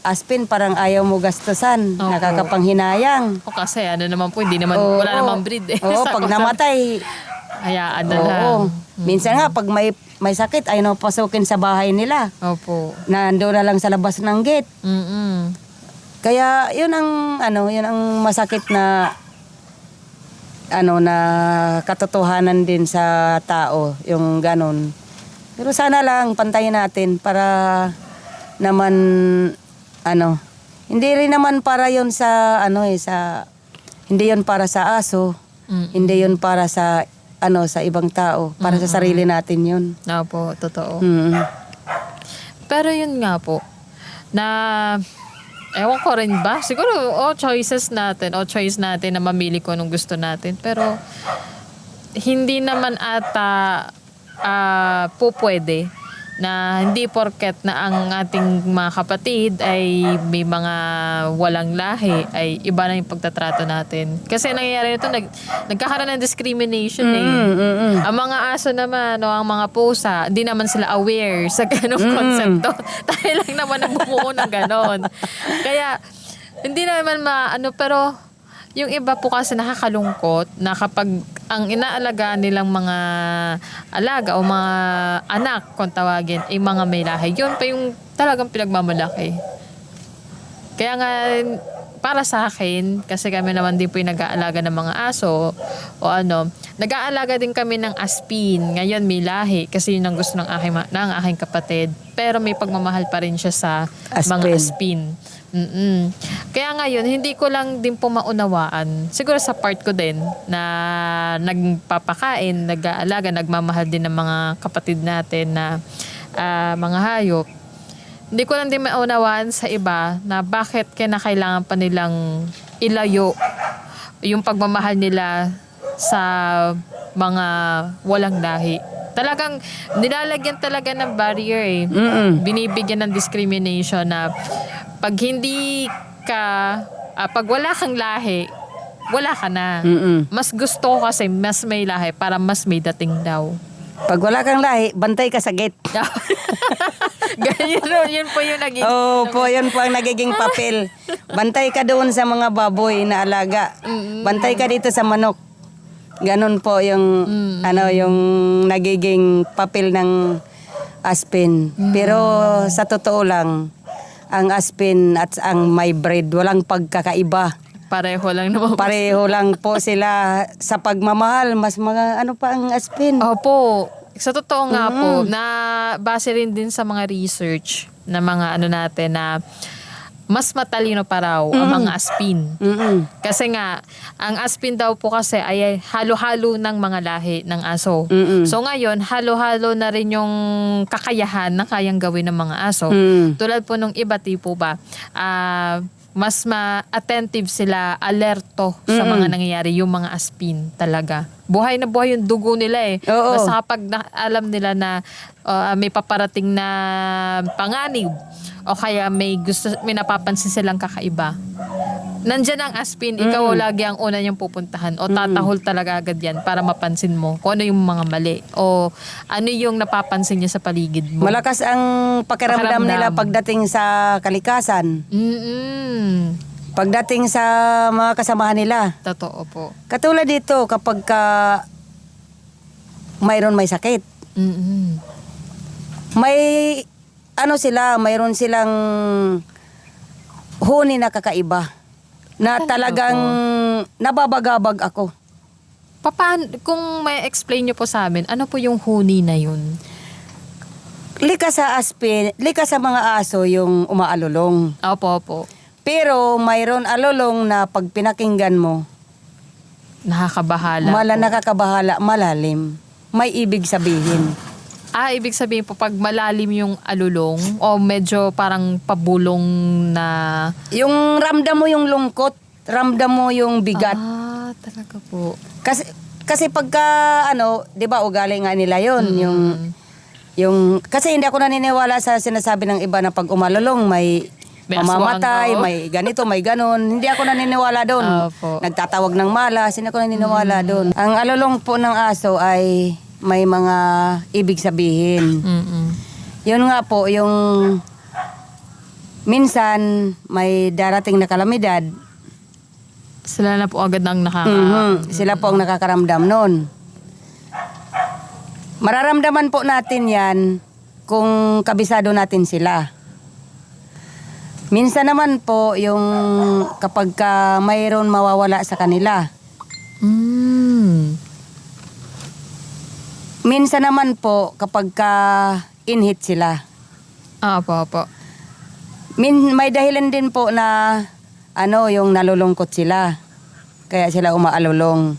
aspin parang ayaw mo gastusan, Opo. nakakapanghinayang. O kasi naman po, wala namang breed eh. Oo, pag namatay, Hayaan na lang. oo. Minsan nga, pag may sakit, ayaw na pasukin sa bahay nila. Opo. Nandun na lang sa labas ng gate. Mm-mm. Kaya yun ang masakit na na katotohanan din sa tao, yung ganon. Pero sana lang pantayin natin para naman hindi rin naman para yun sa hindi yun para sa aso, hindi yun para sa sa ibang tao, para sa sarili natin yun. Opo, totoo. Pero yun nga po, na ewan ko rin ba, siguro choice natin na mamili ko nung gusto natin. Pero hindi naman ata po pwede na hindi porket na ang ating mga kapatid ay may mga walang lahi, ay iba na yung pagtatrato natin. Kasi nangyayari nito, nagkakaroon ng discrimination Ang mga aso naman o ang mga pusa, hindi naman sila aware sa ganong konsepto. Tayo lang naman ang bumuo ng ganon. Kaya, hindi naman pero yung iba po kasi nakakalungkot na kapag ang inaalagaan nilang mga alaga o mga anak, kung tawagin, ay mga may lahi. Yun pa yung talagang pinagmamalaki. Kaya nga, para sa akin, kasi kami naman din po yung nag-aalaga ng mga aso o ano, nag-aalaga din kami ng aspin. Ngayon may lahi kasi yun ang gusto ng aking kapatid. Pero may pagmamahal pa rin siya sa mga aspin. Kaya ngayon, hindi ko lang din po maunawaan. Siguro sa part ko din na nagpapakain, nag-aalaga, nagmamahal din ng mga kapatid natin na mga hayop. Hindi ko lang din maunawaan sa iba na bakit kailangan pa nilang ilayo yung pagmamahal nila sa mga walang lahi. Talagang nilalagyan talaga ng barrier Binibigyan ng discrimination na pag hindi ka, pag wala kang lahi, wala ka na. Mas gusto ko kasi mas may lahi para mas may dating daw. Pag wala kang lahi, bantay ka sa gate. Ganyan, yun po yung naging... Yun po ang nagiging papel. Bantay ka doon sa mga baboy na alaga. Bantay ka dito sa manok. Ganon po yung yung nagiging papel ng aspin. Pero sa totoo lang, ang aspin at ang my breed walang pagkakaiba. Pareho lang naman. Pareho lang po sila sa pagmamahal. Mas mga pa ang aspin. Opo. Sa totoo nga po, na base rin din sa mga research na mga natin na mas matalino pa raw ang mga aspin. Kasi nga, ang aspin daw po kasi ay halo-halo ng mga lahi ng aso. So ngayon, halo-halo na rin yung kakayahan na kayang gawin ng mga aso. Tulad po nung iba tipo ba, mas ma-attentive sila, alerto sa mga nangyayari, yung mga aspin talaga. Buhay na buhay yung dugo nila Oo. Basta kapag alam nila na may paparating na panganib o kaya may napapansin silang kakaiba. Nandyan ang aspin, ikaw lagi ang una niyang pupuntahan o tatahol talaga agad yan para mapansin mo kung ano yung mga mali o ano yung napapansin niya sa paligid mo. Malakas ang pakiramdam nila pagdating sa kalikasan. Pagdating sa mga kasamahan nila. Totoo po. Katulad dito, kapag mayroon may sakit. May mayroon silang huni na kakaiba. Na talagang nababagabag ako. Paano, kung may explain niyo po sa amin, ano po yung huni na yun? Likas sa aspin, likas sa mga aso yung umaalulong. Opo. Pero mayroon alulong na pag pinakinggan mo, Nakakabahala. nakakabahala, malalim. May ibig sabihin. Ibig sabihin po pag malalim yung alulong o medyo parang pabulong na... Yung ramdam mo yung lungkot, ramdam mo yung bigat. Talaga po. Kasi pagka 'di ba ugali nga nila 'yon, yung kasi hindi ako naniniwala sa sinasabi ng iba na pag umalulong may mamamatay, aswang, may ganito, may ganon. Hindi ako naniniwala doon. Nagtatawag ng malas, hindi ako naniniwala doon. Ang alulong po ng aso ay may mga ibig sabihin. Yun nga po, yung minsan may darating na kalamidad. Sila na po agad ang Sila po ang nakakaramdam nun. Mararamdaman po natin yan kung kabisado natin sila. Minsan naman po yung kapag mayroon mawawala sa kanila. Minsan naman po kapag inhit sila. Opo. May dahilan din po na yung nalulungkot sila. Kaya sila umaalulong.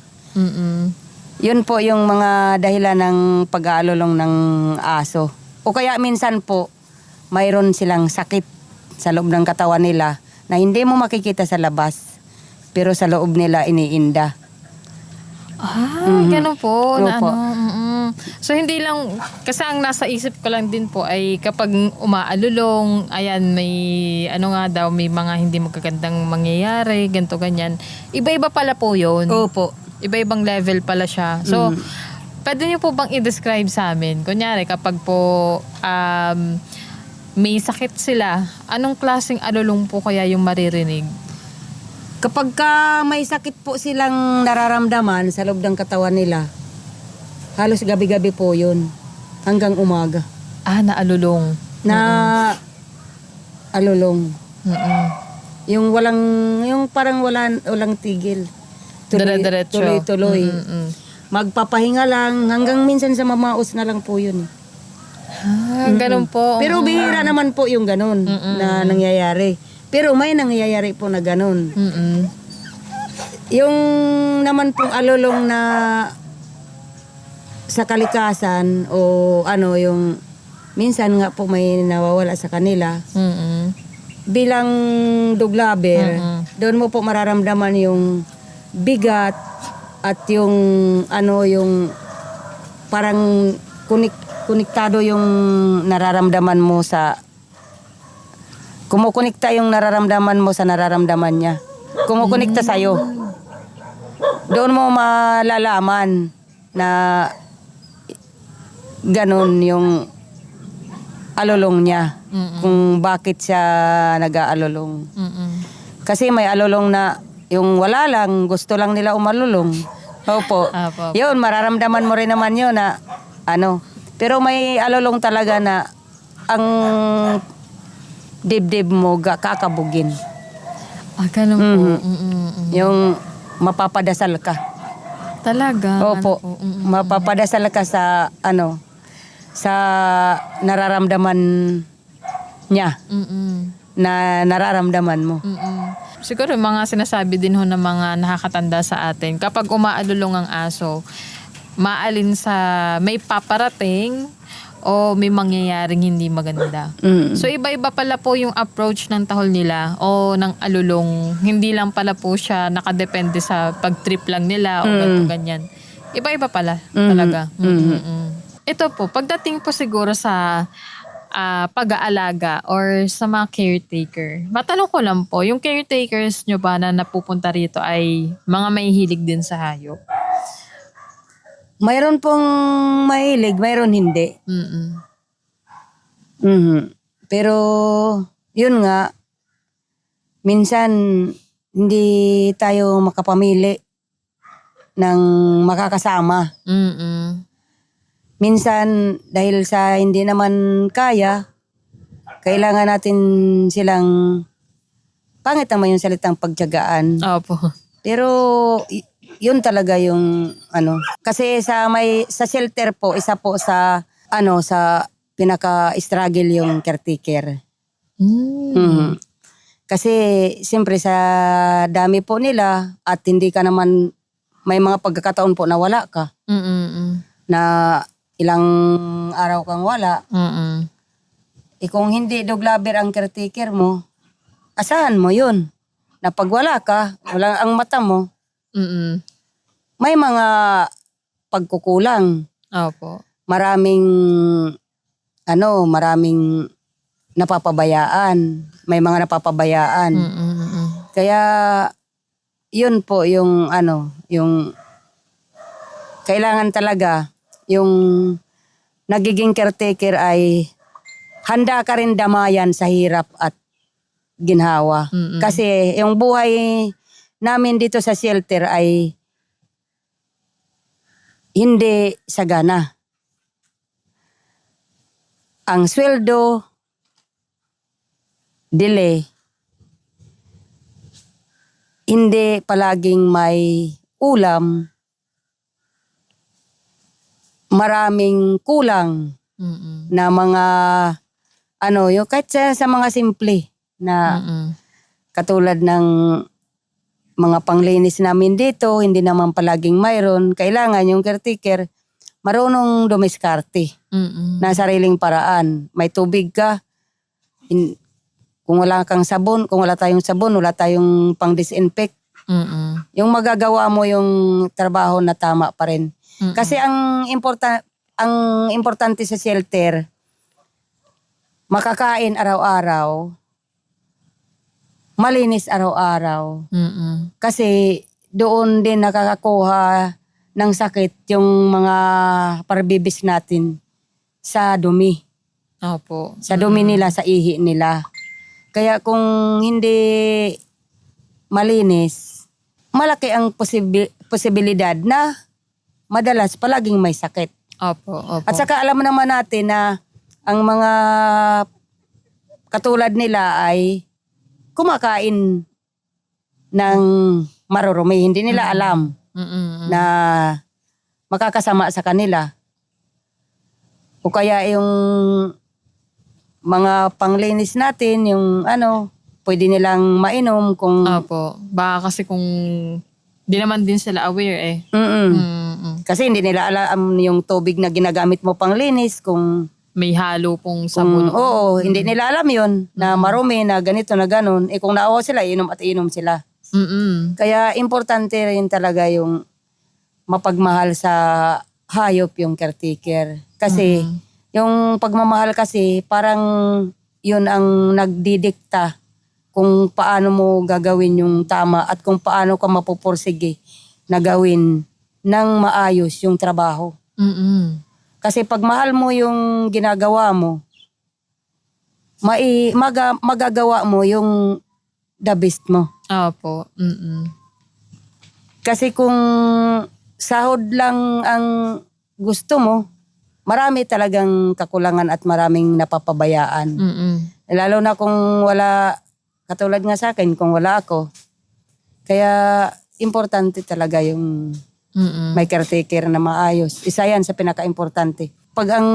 Yun po yung mga dahilan ng pag-aalulong ng aso. O kaya minsan po mayroon silang sakit sa loob ng katawan nila na hindi mo makikita sa labas. Pero sa loob nila iniinda. Ganun po. Opo. So hindi lang, kasi ang nasa isip ko lang din po ay kapag umaalulong, ayan may may mga hindi magagandang mangyayari, ganito ganyan. Iba-iba pala po yun. Opo. Iba-ibang level pala siya. So, pwede niyo po bang i-describe sa amin? Kunyari kapag po may sakit sila, anong klaseng alulong po kaya yung maririnig? Kapag may sakit po silang nararamdaman sa loob ng katawan nila, halos gabi-gabi po yun. Hanggang umaga. Naalulong. Alulong. Yung parang walang tigil. Dire-diretso. Tuloy-tuloy. Magpapahinga lang, hanggang minsan sa mamaos na lang po yun. Ganun po. Pero bihira naman po yung ganun na nangyayari. Pero may nangyayari po na ganun. Yung naman pong alulong na sa kalikasan o yung minsan nga po may nawawala sa kanila. Bilang duglaber, doon mo po mararamdaman yung bigat at yung yung parang konektado yung nararamdaman mo sa kumukonekta yung nararamdaman mo sa nararamdaman niya. Kumukonekta sa'yo. Doon mo malalaman na ganun yung alulong niya. Kung bakit siya nag-aalulong. Kasi may alulong na yung wala lang, gusto lang nila umalulong. Opo. Apo. Yun, mararamdaman mo rin naman yun na Pero may alulong talaga na ang dibdib mo kakabugin. Ganun po. Yung mapapadasal ka. Talaga? Opo. Mapapadasal ka sa sa nararamdaman niya. Na nararamdaman mo. Siguro mga sinasabi din ho ng mga nakakatanda sa atin, kapag umaalulong ang aso, maalin sa may paparating o may mangyayaring hindi maganda. So iba-iba pala po yung approach ng tahol nila o ng alulong. Hindi lang pala po siya nakadepende sa pag-trip lang nila o ganyan. Iba-iba pala talaga. Ito po, pagdating po siguro sa pag-aalaga or sa mga caretaker. Matanong ko lang po, yung caretakers nyo ba na napupunta rito ay mga may hilig din sa hayop? Mayroon pong mahilig, mayroon hindi. Pero, yun nga, minsan, hindi tayo makapamili ng makakasama. Minsan, dahil sa hindi naman kaya, kailangan natin silang, pangit naman yung salitang pagtiyagaan. Opo. Pero, yun talaga yung kasi sa shelter po, isa po sa sa pinaka-struggle yung caretaker. Kasi siyempre sa dami po nila at hindi ka naman, may mga pagkakataon po na wala ka. Na ilang araw kang wala. Kung hindi doglaber ang caretaker mo, asahan mo yun. Na pag wala ka, wala ang mata mo, may mga pagkukulang. Opo. Maraming napapabayaan. May mga napapabayaan. Kaya yun po yung yung kailangan talaga yung nagiging caretaker ay handa ka rin damayan sa hirap at ginhawa. Kasi yung buhay namin dito sa shelter ay hindi sagana. Ang sweldo, delay. Hindi palaging may ulam. Maraming kulang na mga yung kahit sa mga simple na katulad ng mga panglinis namin dito, hindi naman palaging mayroon. Kailangan yung caretaker marunong dumiskarte na sariling paraan. May tubig ka, kung wala kang sabon, kung wala tayong sabon, wala tayong pang-disinfect. Yung magagawa mo yung trabaho na tama pa rin. Kasi ang importante sa shelter, makakain araw-araw, malinis araw-araw. Kasi doon din nakakakuha ng sakit yung mga parbibis natin sa dumi. Opo. Sa dumi nila, sa ihi nila. Kaya kung hindi malinis, malaki ang posibilidad na madalas palaging may sakit. Opo. At saka alam naman natin na ang mga katulad nila ay kumakain ng marurumi. Hindi nila alam na makakasama sa kanila. O kaya yung mga panglinis natin, yung pwede nilang mainom kung... Opo. Baka kasi kung di naman din sila aware eh. Kasi hindi nila alam yung tubig na ginagamit mo panglinis kung... May halo pong sabon. Oo, hindi nila alam yun na marumi, na ganito, na ganun. Kung naawa sila, inom at inom sila. Kaya importante rin talaga yung mapagmahal sa hayop yung caretaker. Kasi yung pagmamahal kasi parang yun ang nagdidikta kung paano mo gagawin yung tama at kung paano ka mapupursige na gawin ng maayos yung trabaho. Kasi pag mahal mo yung ginagawa mo, magagawa mo yung the best mo. Opo. Kasi kung sahod lang ang gusto mo, marami talagang kakulangan at maraming napapabayaan. Lalo na kung wala, katulad nga sa akin, kung wala ako. Kaya importante talaga yung may caretaker na maayos. Isa yan sa pinaka-importante. Pag ang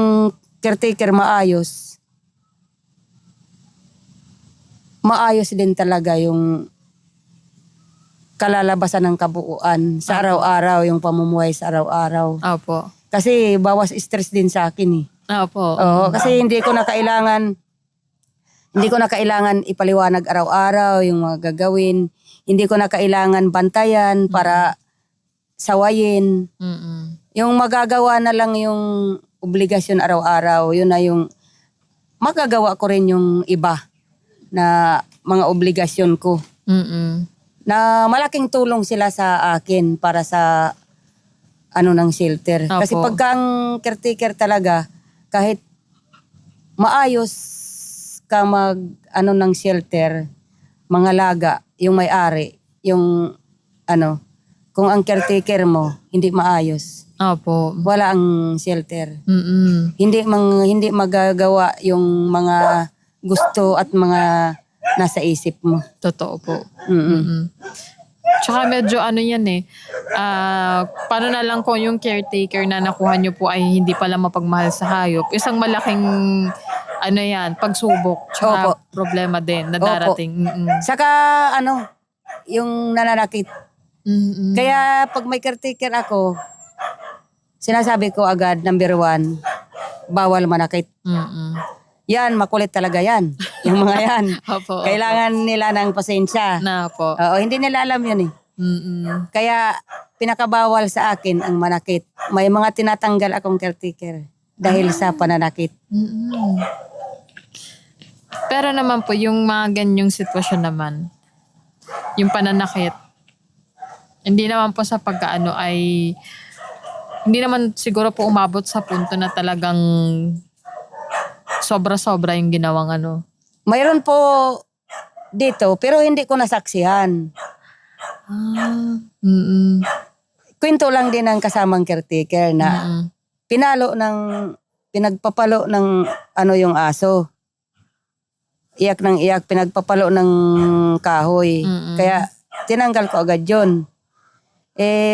caretaker maayos din talaga yung kalalabasan ng kabuuan sa araw-araw, yung pamumuhay sa araw-araw. Opo. Kasi bawas stress din sa akin eh. Opo. Oo, kasi hindi ko na kailangan ipaliwanag araw-araw yung mga gagawin. Hindi ko na kailangan bantayan para sawayin. Yung magagawa na lang yung obligasyon araw-araw, yun na yung magagawa ko rin yung iba na mga obligasyon ko. Na malaking tulong sila sa akin para sa ng shelter. Opo. Kasi pagka ang caretaker talaga, kahit maayos ka ng shelter, mga laga, yung may-ari, yung kung ang caretaker mo hindi maayos, Opo. wala ang shelter. Hindi magagawa yung mga gusto at mga nasa isip mo. Totoo po. Tsaka medyo yan eh. Paano na lang kung yung caretaker na nakuha nyo po ay hindi pala mapagmahal sa hayop. Isang malaking pagsubok. Tsaka Opo. problema din na darating. Saka yung nananakit. Kaya pag may caretaker ako, sinasabi ko agad, number 1, bawal manakit. Yan, makulit talaga yan. Yung mga yan. Opo. Kailangan nila ng pasensya. Na po. Oo, hindi nila alam yun eh. Kaya pinakabawal sa akin ang manakit. May mga tinatanggal akong caretaker dahil sa pananakit. Pero naman po, yung mga ganyang sitwasyon naman, yung pananakit, hindi naman po sa pagkaano ay, hindi naman siguro po umabot sa punto na talagang sobra-sobra yung ginawang Mayroon po dito, pero hindi ko nasaksihan. Kwento lang din ng kasamang caretaker na pinagpapalo ng yung aso. Iyak ng iyak, pinagpapalo ng kahoy. Kaya tinanggal ko agad yun.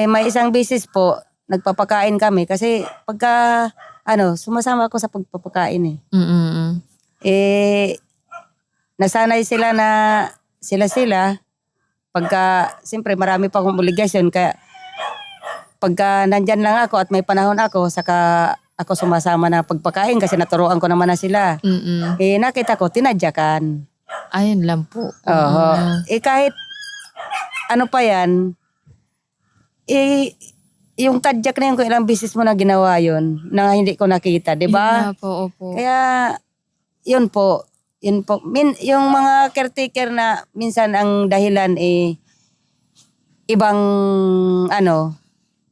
May isang bisis po, nagpapakain kami kasi pagka sumasama ako sa pagpapakain nasanay sila na sila pagka siyempre marami pa akong obligasyon, kaya pagka nandyan lang ako at may panahon ako, saka ako sumasama na pagpakain kasi naturuan ko naman na sila. Nakita ko tinadyakan. Ayun lang po. Oo. Kahit pa yan, yung tadyak na yun, kung ilang bisis mo na ginawa yun, na hindi ko nakita, di ba? Yeah, po, opo. Kaya, yun po. Yung mga caretaker na minsan ang dahilan ibang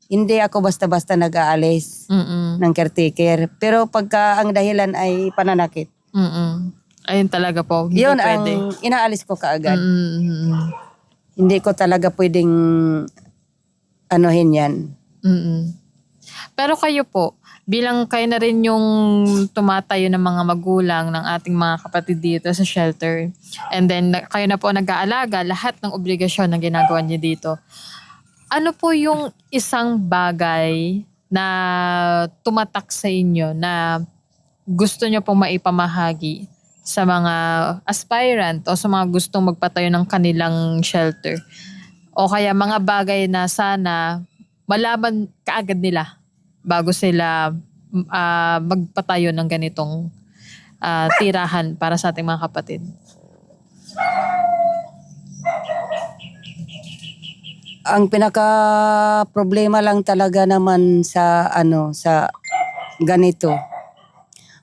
hindi ako basta-basta nag-aalis ng caretaker. Pero pagka ang dahilan ay pananakit, ayun talaga po. Hindi yun pwede. ang inaalis ko kaagad. Hindi ko talaga pwedeng yan. Pero kayo po, bilang kayo na rin yung tumatayo ng mga magulang ng ating mga kapatid dito sa shelter. And then kayo na po nag-aalaga, lahat ng obligasyon na ginagawa niyo dito. Ano po yung isang bagay na tumatak sa inyo na gusto niyo pong maipamahagi sa mga aspirant o sa mga gustong magpatayo ng kanilang shelter? O kaya mga bagay na sana malaman kaagad nila bago sila magpatayo ng ganitong tirahan para sa ating mga kapatid. Ang pinaka problema lang talaga naman sa sa ganito.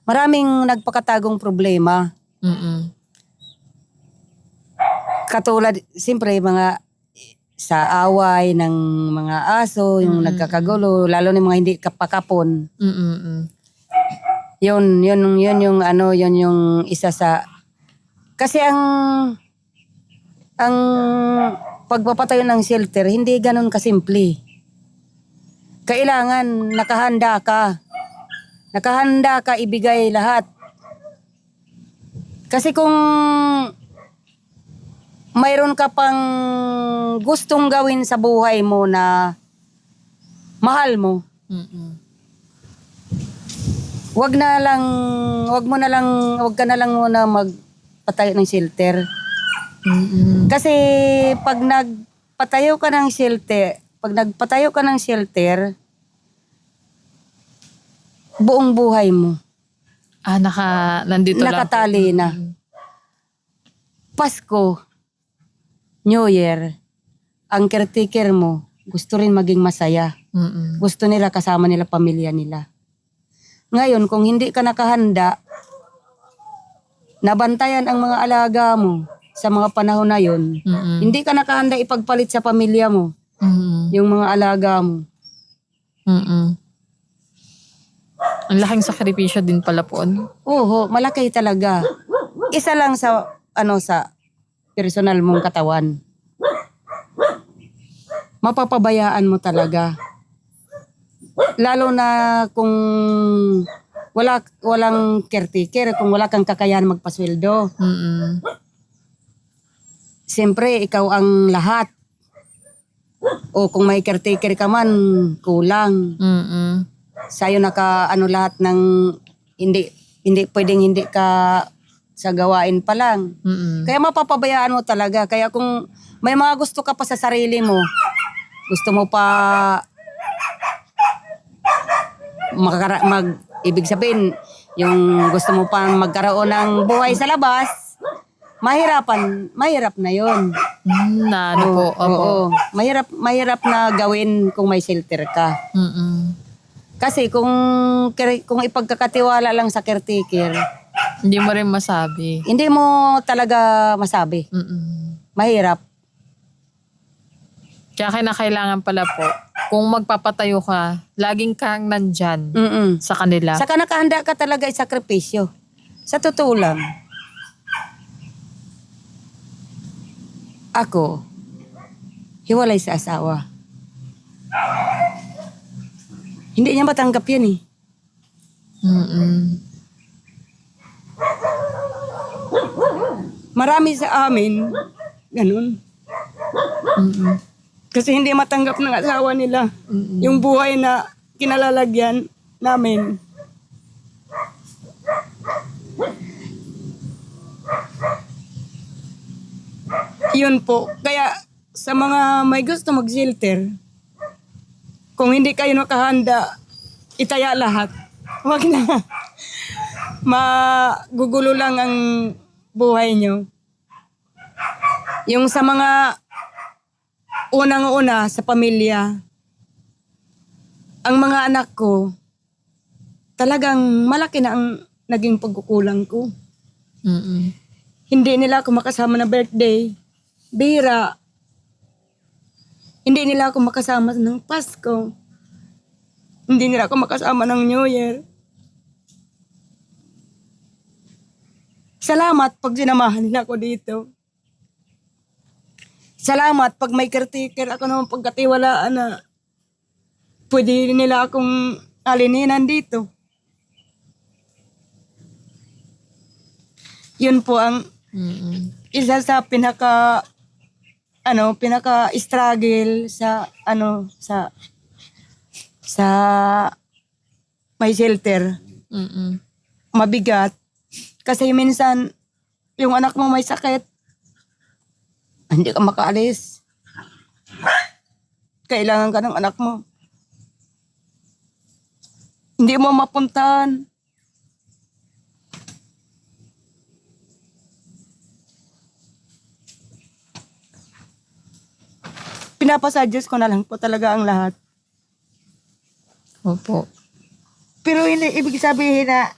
Maraming nagpakatagong problema. Mm-mm. Katulad, siyempre, mga sa away ng mga aso, yung nagkakagulo, lalo na yung mga hindi kapakapon. Mm-mm. Yun yung isa sa, kasi ang pagpapatayo ng shelter, hindi ganun kasimple. Kailangan nakahanda ka. Nakahanda ka ibigay lahat. Kasi kung mayroon ka pang gustong gawin sa buhay mo na mahal mo, Mm-mm. wag ka na lang muna magpatayo ng shelter. Mm-mm. Kasi pag nagpatayo ka ng shelter, buong buhay mo Nandito lang. nakatali na. Pasko, New Year, ang caretaker mo, gusto rin maging masaya. Mm-mm. Gusto nila kasama nila pamilya nila. Ngayon, kung hindi ka nakahanda, nabantayan ang mga alaga mo sa mga panahon na yun, Mm-mm. hindi ka nakahanda ipagpalit sa pamilya mo, Mm-mm. yung mga alaga mo. Mm-mm. Ang laking sakripisyo din pala po. Oo, malaki talaga. Isa lang sa personal mong katawan. Mapapabayaan mo talaga. Lalo na kung walang caretaker, kung wala kang kakayahan magpasweldo. Mm-mm. Siyempre, ikaw ang lahat. O kung may caretaker ka man, kulang. Mm-mm. Sa'yo lahat ng hindi pwedeng hindi ka sa gawain pa lang. Mm-mm. Kaya mapapabayaan mo talaga. Kaya kung may mga gusto ka pa sa sarili mo, gusto mo pa ibig sabihin, yung gusto mo pa magkaroon ng buhay sa labas, mahirap na yon. Ano po? Opo. Oo. Mahirap na gawin kung may shelter ka. Mm-mm. Kasi kung ipagkakatiwala lang sa caretaker, Hindi mo rin masabi. hindi mo talaga masabi. Mm-mm. Mahirap. Kaya kinakailangan pala po, kung magpapatayo ka, laging kang nandyan Mm-mm. sa kanila. Saka nakahanda ka talaga isakripisyo. Sa totoo lang. Ako, hiwalay sa asawa. Hindi niya matanggap yan eh. Mm-mm. Marami sa amin, ganun. Mm-mm. Kasi hindi matanggap ng asawa nila yung buhay na kinalalagyan namin. Yun po. Kaya sa mga may gusto mag-shelter, kung hindi kayo nakahanda, itaya lahat. Huwag na. Magugulo lang ang buhay nyo. Yung sa mga unang-una sa pamilya, ang mga anak ko, talagang malaki na ang naging pagkukulang ko. Mm-mm. Hindi nila ako makasama na birthday, bira. Hindi nila ako makasama ng Pasko. Hindi nila ako makasama ng New Year. Salamat pag sinamahan nila ako dito. Salamat pag may caretaker ako naman pagkatiwalaan na pwede nila akong alininan dito. Yun po ang isa sa pinaka-struggle sa may shelter. Mabigat. Kasi minsan, yung anak mo may sakit, hindi ka makaalis. Kailangan ka ng anak mo. Hindi mo mapuntahan. Pinapasuggest ko na lang po talaga ang lahat. Opo. Pero hindi ibig sabihin na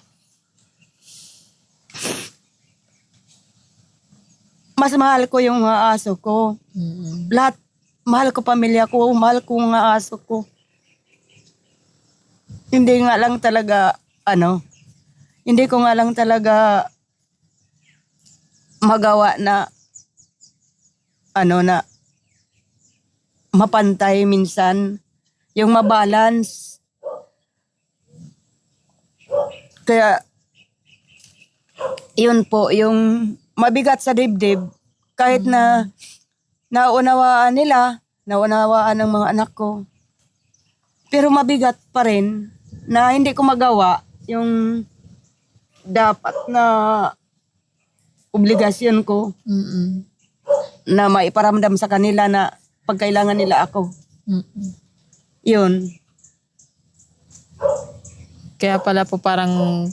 mas mahal ko yung mga aso ko. Lahat, mahal ko pamilya ko, mahal ko mga aso ko. Hindi nga lang talaga, hindi ko nga lang talaga magawa na, na mapantay minsan, yung mabalance. Kaya, yun po, yung mabigat sa dibdib, kahit na naunawaan nila, naunawaan ng mga anak ko. Pero mabigat pa rin na hindi ko magawa yung dapat na obligasyon ko na maiparamdam sa kanila na pagkailangan nila ako. Yun. Kaya pala po parang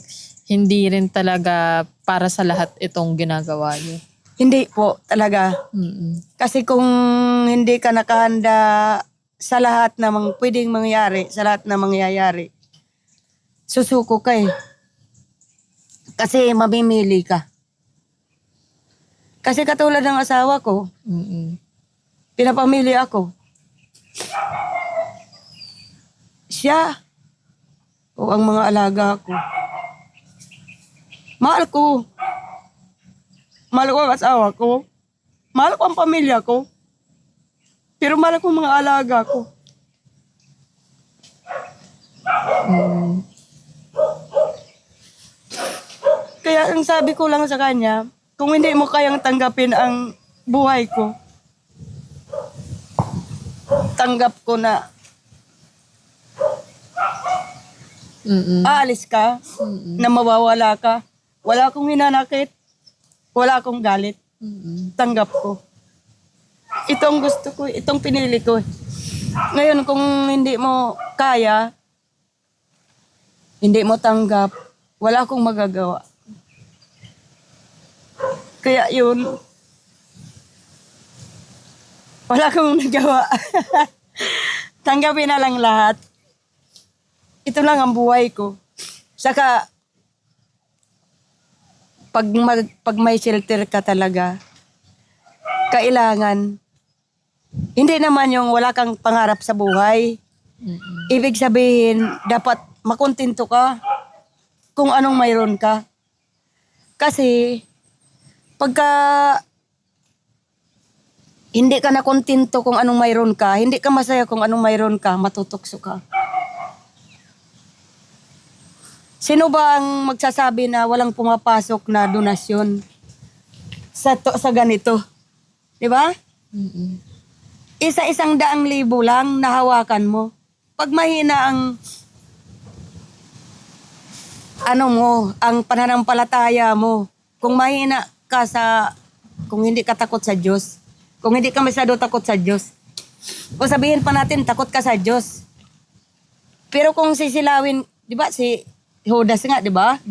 hindi rin talaga para sa lahat itong ginagawa niyo. Hindi po talaga. Kasi kung hindi ka nakahanda sa lahat na pwedeng mangyari, sa lahat na mangyayari, susuko ka eh. Kasi mamimili ka. Kasi katulad ng asawa ko, pinapamili ako. Siya o ang mga alaga ko. Mahal ko. Mahal ko ang asawa ko. Mahal ko ang pamilya ko. Pero mahal ko ang mga alaga ko. Kaya ang sabi ko lang sa kanya, kung hindi mo kayang tanggapin ang buhay ko, tanggap ko na aalis ka, na mawawala ka. Wala akong hinanakit, wala akong galit. Tanggap ko. Itong gusto ko, itong pinili ko. Ngayon, kung hindi mo kaya, hindi mo tanggap, wala akong magagawa. Kaya yun, wala akong nagawa. Tanggapin na lang lahat. Ito lang ang buhay ko. Saka, pag may shelter ka talaga, kailangan, hindi naman yung wala kang pangarap sa buhay. Ibig sabihin, dapat makontento ka kung anong mayroon ka. Kasi, pagka hindi ka nakontento kung anong mayroon ka, hindi ka masaya kung anong mayroon ka, matutukso ka. Sino ba ang magsasabi na walang pumapasok na donasyon sa ganito? 'Di ba? Isa-100,000 lang nahawakan mo. Pag mahina ang ang pananampalataya mo, kung mahina ka kung hindi ka takot sa Diyos, kung hindi ka masyado takot sa Diyos, o sabihin pa natin takot ka sa Diyos. Pero kung sisilawin, 'di ba si Judas nga, 'di ba?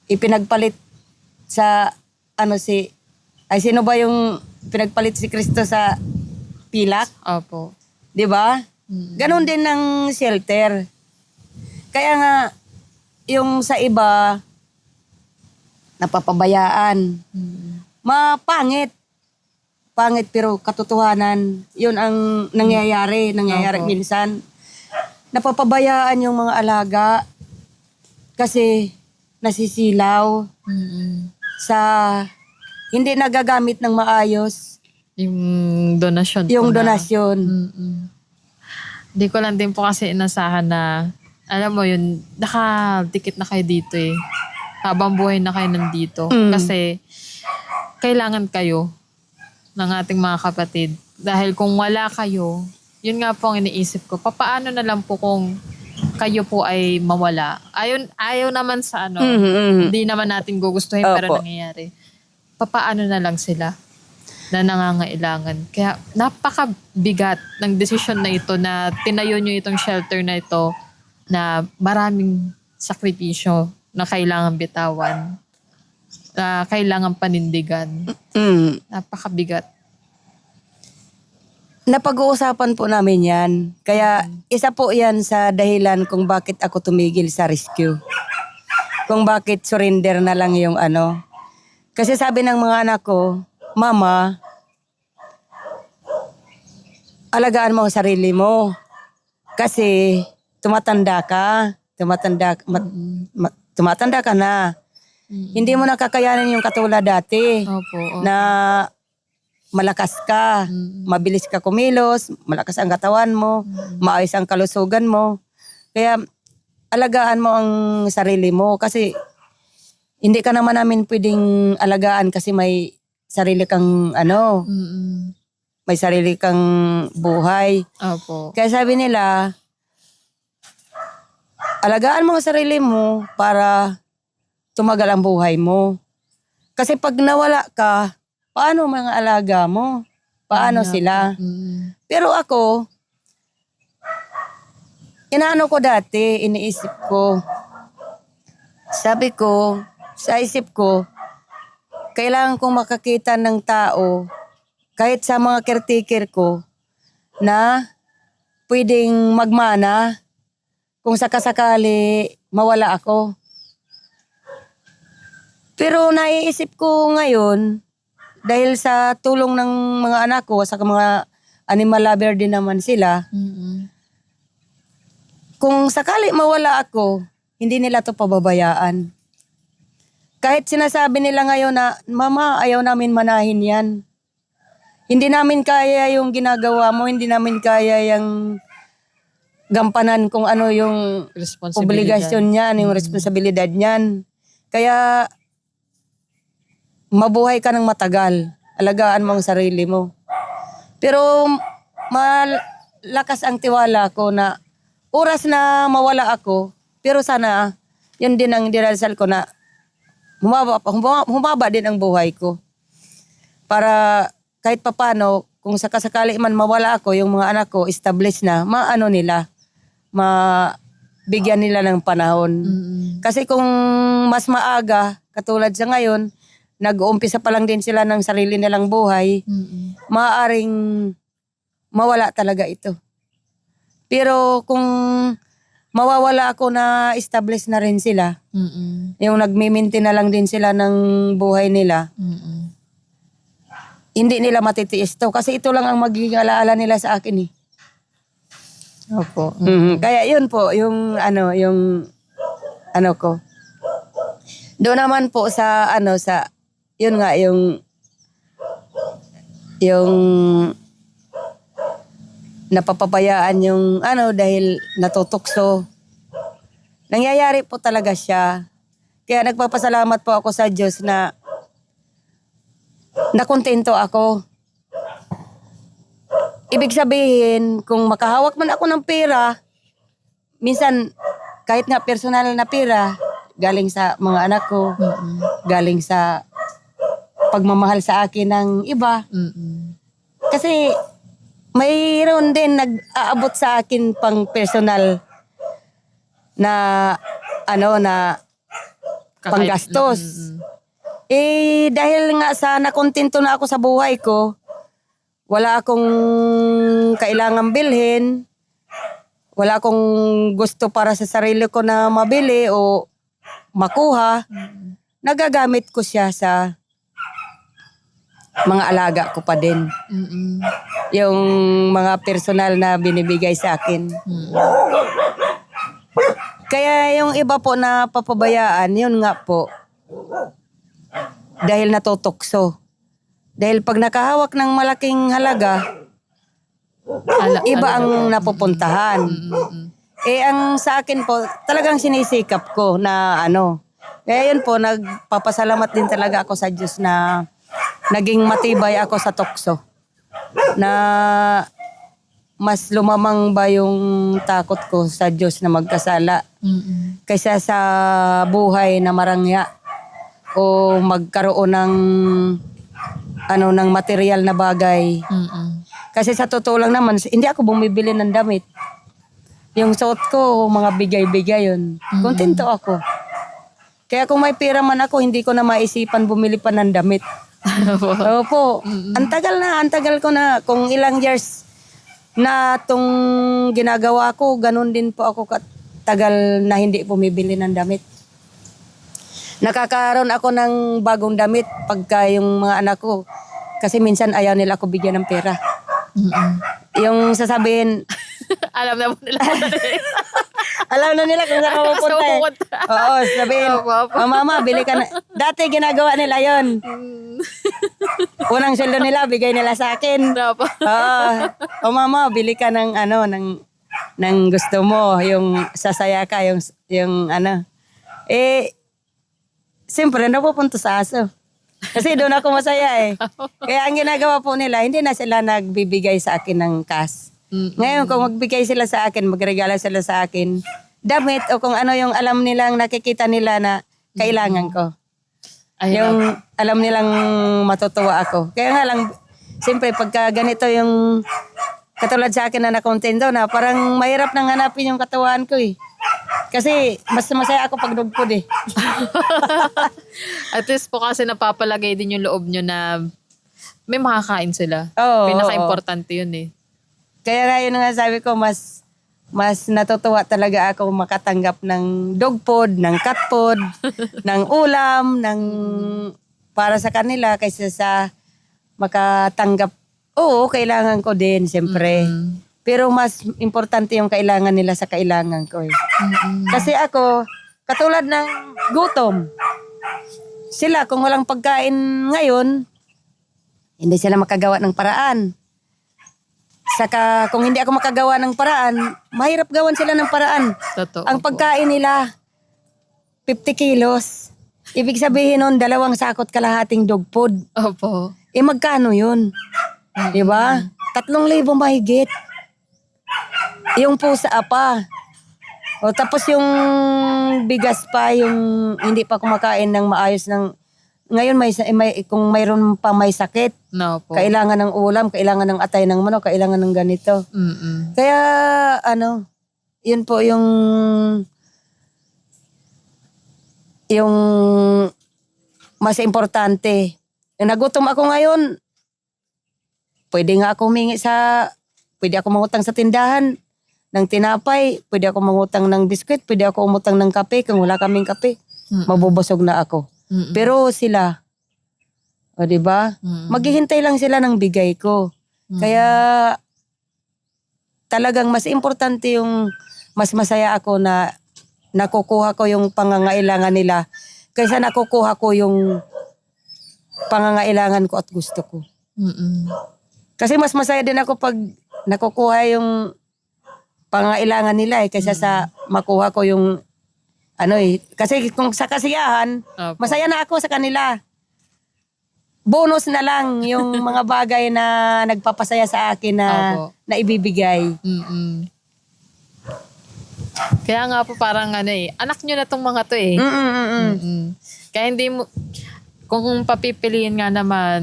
Ipinagpalit sa sino ba yung pinagpalit si Kristo sa pilak? Opo. 'Di ba? Ganon din ng shelter. Kaya nga yung sa iba napapabayaan. Mapangit. Pangit pero katotohanan, 'yun ang nangyayari Opo. minsan. Napapabayaan yung mga alaga kasi nasisilaw sa hindi nagagamit ng maayos Yung donasyon po yung na- donasyon. Hindi ko lang din po kasi inasahan na alam mo yun, nakadikit na kayo dito eh. Habang buhay na kayo nandito. Kasi kailangan kayo ng ating mga kapatid. Dahil kung wala kayo, yun nga po ang iniisip ko. Papaano na lang po kung kayo po ay mawala? Ayaw naman sa ano, hindi naman natin gugustuhin pero Opo. nangyayari. Papaano na lang sila na nangangailangan? Kaya napakabigat ng desisyon na ito na tinayo nyo itong shelter na ito na maraming sakripisyo na kailangan bitawan, na kailangan panindigan. Napakabigat. Napag-uusapan po namin yan. Kaya isa po yan sa dahilan kung bakit ako tumigil sa rescue. Kung bakit surrender na lang yung ano. Kasi sabi ng mga anak ko, Mama, alagaan mo ang sarili mo. Kasi tumatanda ka. Tumatanda ka na. Hindi mo nakakayanan yung katulad dati. Opo. Na malakas ka, mabilis ka kumilos, malakas ang katawan mo, maayos ang kalusugan mo. Kaya alagaan mo ang sarili mo kasi hindi ka naman namin pwedeng alagaan kasi may sarili kang may sarili kang buhay. Opo. Kaya sabi nila, alagaan mo ang sarili mo para tumagal ang buhay mo. Kasi pag nawala ka, paano mga alaga mo? Paano sila? Pero ako, inaano ko dati, iniisip ko, sabi ko, sa isip ko, kailangan kong makakita ng tao, kahit sa mga caretaker ko, na pwedeng magmana kung sakasakali mawala ako. Pero naiisip ko ngayon, dahil sa tulong ng mga anak ko, sa mga animal lover din naman sila, kung sakali mawala ako, hindi nila to pababayaan. Kahit sinasabi nila ngayon na, Mama, ayaw namin manahin yan. Hindi namin kaya yung ginagawa mo, hindi namin kaya yung gampanan kung ano yung obligasyon niyan, yung responsibilidad niyan. Kaya mabuhay ka ng matagal. Alagaan mo ang sarili mo. Pero malakas ang tiwala ko na oras na mawala ako, pero sana yun din ang dinasal ko na humaba din ang buhay ko. Para kahit papano, kung sakasakali man mawala ako, yung mga anak ko established na, maano nila, mabigyan nila ng panahon. Kasi kung mas maaga, katulad sa ngayon, nag-uumpisa pa lang din sila ng sarili nilang buhay, maaaring mawala talaga ito. Pero kung mawawala ako na establish na rin sila, yung nagmiminti na lang din sila ng buhay nila, hindi nila matitiis to. Kasi ito lang ang magiging alaala nila sa akin eh. Opo. Kaya yun po, yung ano ko. Doon naman po sa yun nga, yung napapabayaan yung dahil natutukso. Nangyayari po talaga siya. Kaya nagpapasalamat po ako sa Diyos na nakontento ako. Ibig sabihin, kung makahawak man ako ng pera, minsan kahit nga personal na pera, galing sa mga anak ko, galing sa pagmamahal sa akin ng iba. Kasi mayroon din nag-aabot sa akin pang personal na panggastos. Dahil nga sa nakontento na ako sa buhay ko, wala akong kailangang bilhin, wala akong gusto para sa sarili ko na mabili o makuha, nagagamit ko siya sa mga alaga ko pa din. Yung mga personal na binibigay sa akin. Kaya yung iba po na papabayaan, yun nga po, dahil natutukso. Dahil pag nakahawak ng malaking halaga, iba ang napupuntahan. ang sa akin po, talagang sinisikap ko na ano. Kaya yun po, nagpapasalamat din talaga ako sa Diyos na naging matibay ako sa tukso. Na mas lumamang ba yung takot ko sa Diyos na magkasala kaysa sa buhay na marangya o magkaroon ng ng material na bagay. Kasi sa totoo lang naman, hindi ako bumibili ng damit. Yung suot ko, mga bigay-bigay yun. Kontento ako. Kaya kung may pera man ako, hindi ko na maisipan bumili pa ng damit. Opo. Ang tagal ko na. Kung ilang years na itong ginagawa ko, ganun din po ako katagal na hindi bumibili ng damit. Nakakaroon ako ng bagong damit pagka yung mga anak ko. Kasi minsan ayaw nila ako bigyan ng pera. Yung sasabihin, Alam na mo nila. alam na nila kung saan ako pupunta eh. Oo, sabihin, mama, bili ka na. Dati ginagawa nila yon. Unang sweldo nila, bigay nila sa akin. Oo, mama, bili ka ng ng gusto mo, yung sasaya ka, yung siyempre, napupunto sa aso. Kasi doon ako masaya eh. Kaya ang ginagawa po nila, hindi na sila nagbibigay sa akin ng cash. Ngayon, kung magbigay sila sa akin, magregalo sila sa akin, damit o kung ano yung alam nilang nakikita nila na kailangan ko. Yung alam nilang matutuwa ako. Kaya nga lang, siyempre pagka ganito yung katulad sa akin na nakontento na parang mahirap nang hanapin yung katawan ko eh. Kasi mas masaya ako pag dugpod eh. At least po kasi napapalagay din yung loob nyo na may makakain sila. Oo, Pinaka-importante yun eh. Kaya nga yun nga sabi ko, mas natutuwa talaga ako makatanggap ng dog food, ng cat food, ng ulam, para sa kanila kaysa sa makatanggap. Oo, kailangan ko din, siyempre. Pero mas importante yung kailangan nila sa kailangan ko. Kasi ako, katulad ng gutom, sila kung walang pagkain ngayon, hindi sila makagawa ng paraan. Saka kung hindi ako makagawa ng paraan, mahirap gawan sila ng paraan. Totoo. Ang pagkain nila, 50 kilos. Ibig sabihin nun, 2 sakot kalahating dog food. Opo. Magkano yun? Diba? 3,000 mahigit. Yung pusa pa. O tapos yung bigas pa, yung hindi pa kumakain ng maayos ng... Ngayon kung mayroon pa may sakit, No po. kailangan ng ulam, kailangan ng atay ng manok, kailangan ng ganito. Kaya yun po yung mas importante. Nagutom ako ngayon, pwede ako mangutang sa tindahan ng tinapay, pwede ako mangutang ng biskwit, pwede ako umutang ng kape, kung wala kaming kape, mabubusog na ako. Pero sila, o diba? Maghihintay lang sila ng bigay ko. Kaya talagang mas importante mas masaya ako na nakukuha ko yung pangangailangan nila kaysa nakukuha ko yung pangangailangan ko at gusto ko. Kasi mas masaya din ako pag nakukuha yung pangangailangan nila kaysa sa makuha ko yung kasi kung sa kasiyahan, masaya na ako sa kanila. Bonus na lang yung mga bagay na nagpapasaya sa akin na ibibigay. Kaya nga po parang anak nyo na tong mga to eh. Kaya hindi mo, kung papipiliin nga naman,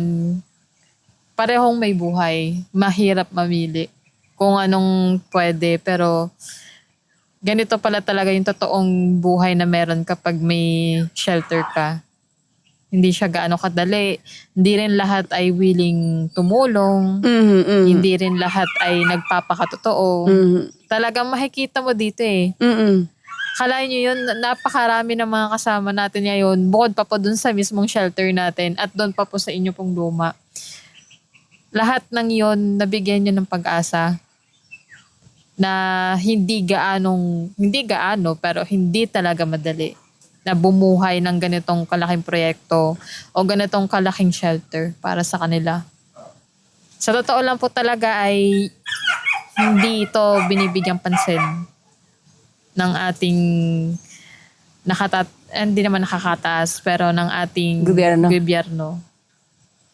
parehong may buhay. Mahirap mamili kung anong pwede, pero ganito pala talaga yung totoong buhay na meron kapag may shelter ka. Hindi siya gaano kadali. Hindi rin lahat ay willing tumulong. Hindi rin lahat ay nagpapakatotoo. Talagang makikita mo dito eh. Kalahin nyo yun, napakarami ng mga kasama natin ngayon, bukod pa po dun sa mismong shelter natin at dun pa po sa inyo pong luma. Lahat ng yun, nabigyan nyo ng pag-asa na hindi gaano pero hindi talaga madali na bumuhay ng ganitong kalaking proyekto o ganitong kalaking shelter para sa kanila. Sa totoo lang po talaga ay hindi ito binibigyang pansin. ng ating hindi naman nakakataas, pero ng ating gobyerno.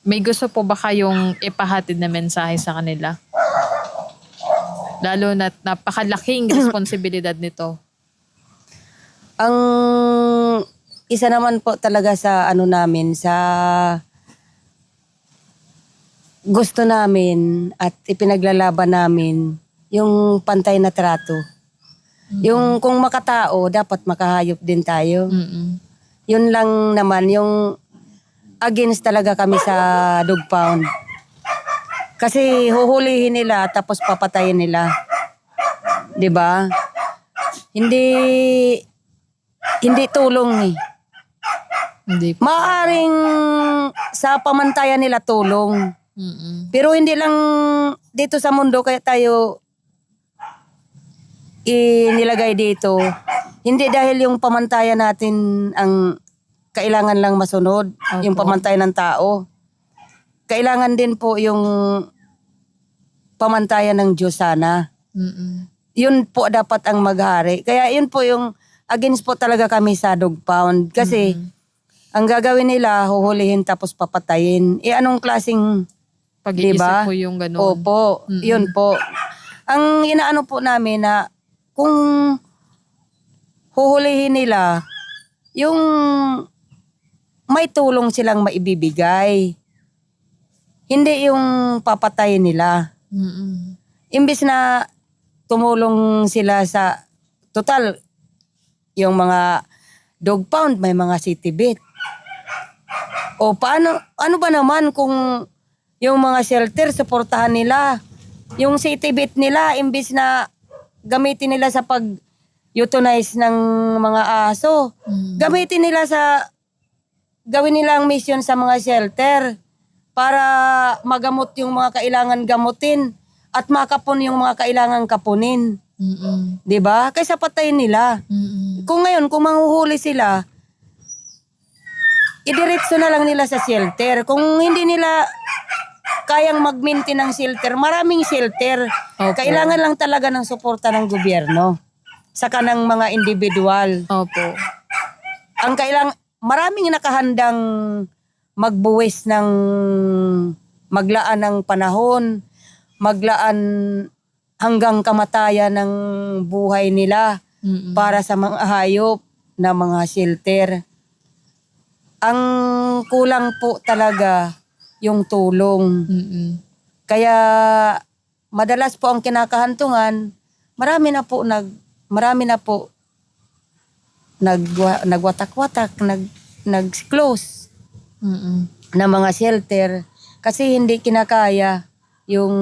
May gusto po ba kayong ipahatid na mensahe sa kanila? Lalo na napakalaking responsibilidad nito. Ang isa naman po talaga sa ano namin, sa gusto namin at ipinaglalaban namin, yung pantay na trato. Yung kung makatao, dapat makahayop din tayo. Mm-mm. Yun lang naman, yung against talaga kami sa dog pound. Kasi huhulihin nila tapos papatayin nila. 'Di ba? Hindi tulong eh. Hindi po. Maaring sa pamantayan nila tulong. Mm-mm. Pero hindi lang dito sa mundo kaya tayo inilagay dito. Hindi dahil yung pamantayan natin ang kailangan lang masunod, Opo. yung pamantayan ng tao. Kailangan din po yung pamantayan ng Diyos sana. Mm-mm. Yun po dapat ang maghari. Kaya yun po yung against po talaga kami sa dog pound. Kasi ang gagawin nila, huhulihin tapos papatayin. Anong klaseng, Pag-iisip diba? po yung ganun. Opo, yun po. Ang inaano po namin na kung huhulihin nila, yung may tulong silang maibibigay. Hindi yung papatayin nila. Mm-mm. Imbis na tumulong sila sa, total, yung mga dog pound, may mga city vet. O ano ba naman kung yung mga shelter, suportahan nila. Yung city vet nila, imbis na gamitin nila sa pag-euthanize ng mga aso. Gamitin nila gawin nila ang mission sa mga shelter para magamot yung mga kailangan gamutin at makapon yung mga kailangan kapunin. Mm-mm. 'Di ba? Kaysa patayin nila. Mm-mm. Kung ngayon, kung manghuhuli sila, idiretso na lang nila sa shelter. Kung hindi nila kayang mag-maintain ng shelter, maraming shelter. Opo. Kailangan lang talaga ng suporta ng gobyerno sa kanang mga individual. Opo. Ang maraming nakahandang magbuwis ng maglaan ng panahon, maglaan hanggang kamatayan ng buhay nila para sa mga hayop na mga shelter. Ang kulang po talaga yung tulong. Mm-mm. Kaya madalas po ang kinakahantungan, marami na po nagwatak-watak, nag-close Mm-mm. na mga shelter kasi hindi kinakaya yung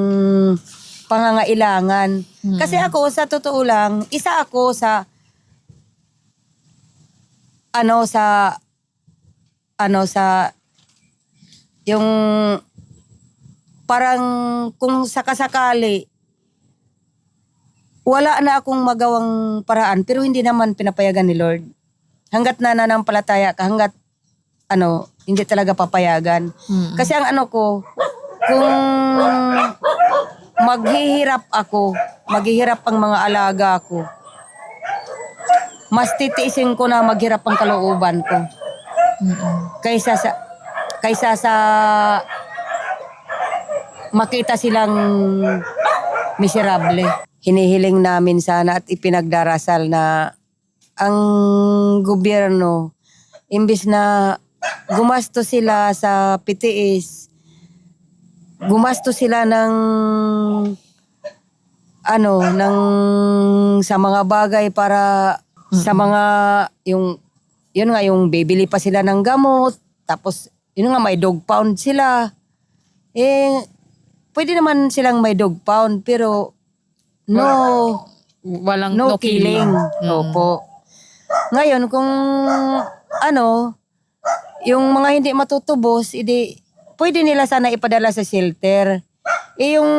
pangangailangan. Kasi ako sa totoo lang, isa ako sa yung parang kung sakasakali wala na akong magawang paraan pero hindi naman pinapayagan ni Lord. Hanggat nananampalataya ka, hanggat hindi talaga papayagan. Kasi ang kung maghihirap ang mga alaga ko, mas titiisin ko na maghirap ang kalooban ko. Kaysa sa makita silang miserable. Hinihiling namin sana at ipinagdarasal na ang gobyerno, imbis na gumasto sila sa PTS, gumasto sila ng sa mga bagay para sa mga yun nga yung bibili pa sila ng gamot, tapos yun nga may dog pound sila. Pwede naman silang may dog pound pero Walang no killing. Opo. Ngayon kung yung mga hindi matutubos, pwede nila sana ipadala sa shelter. Yung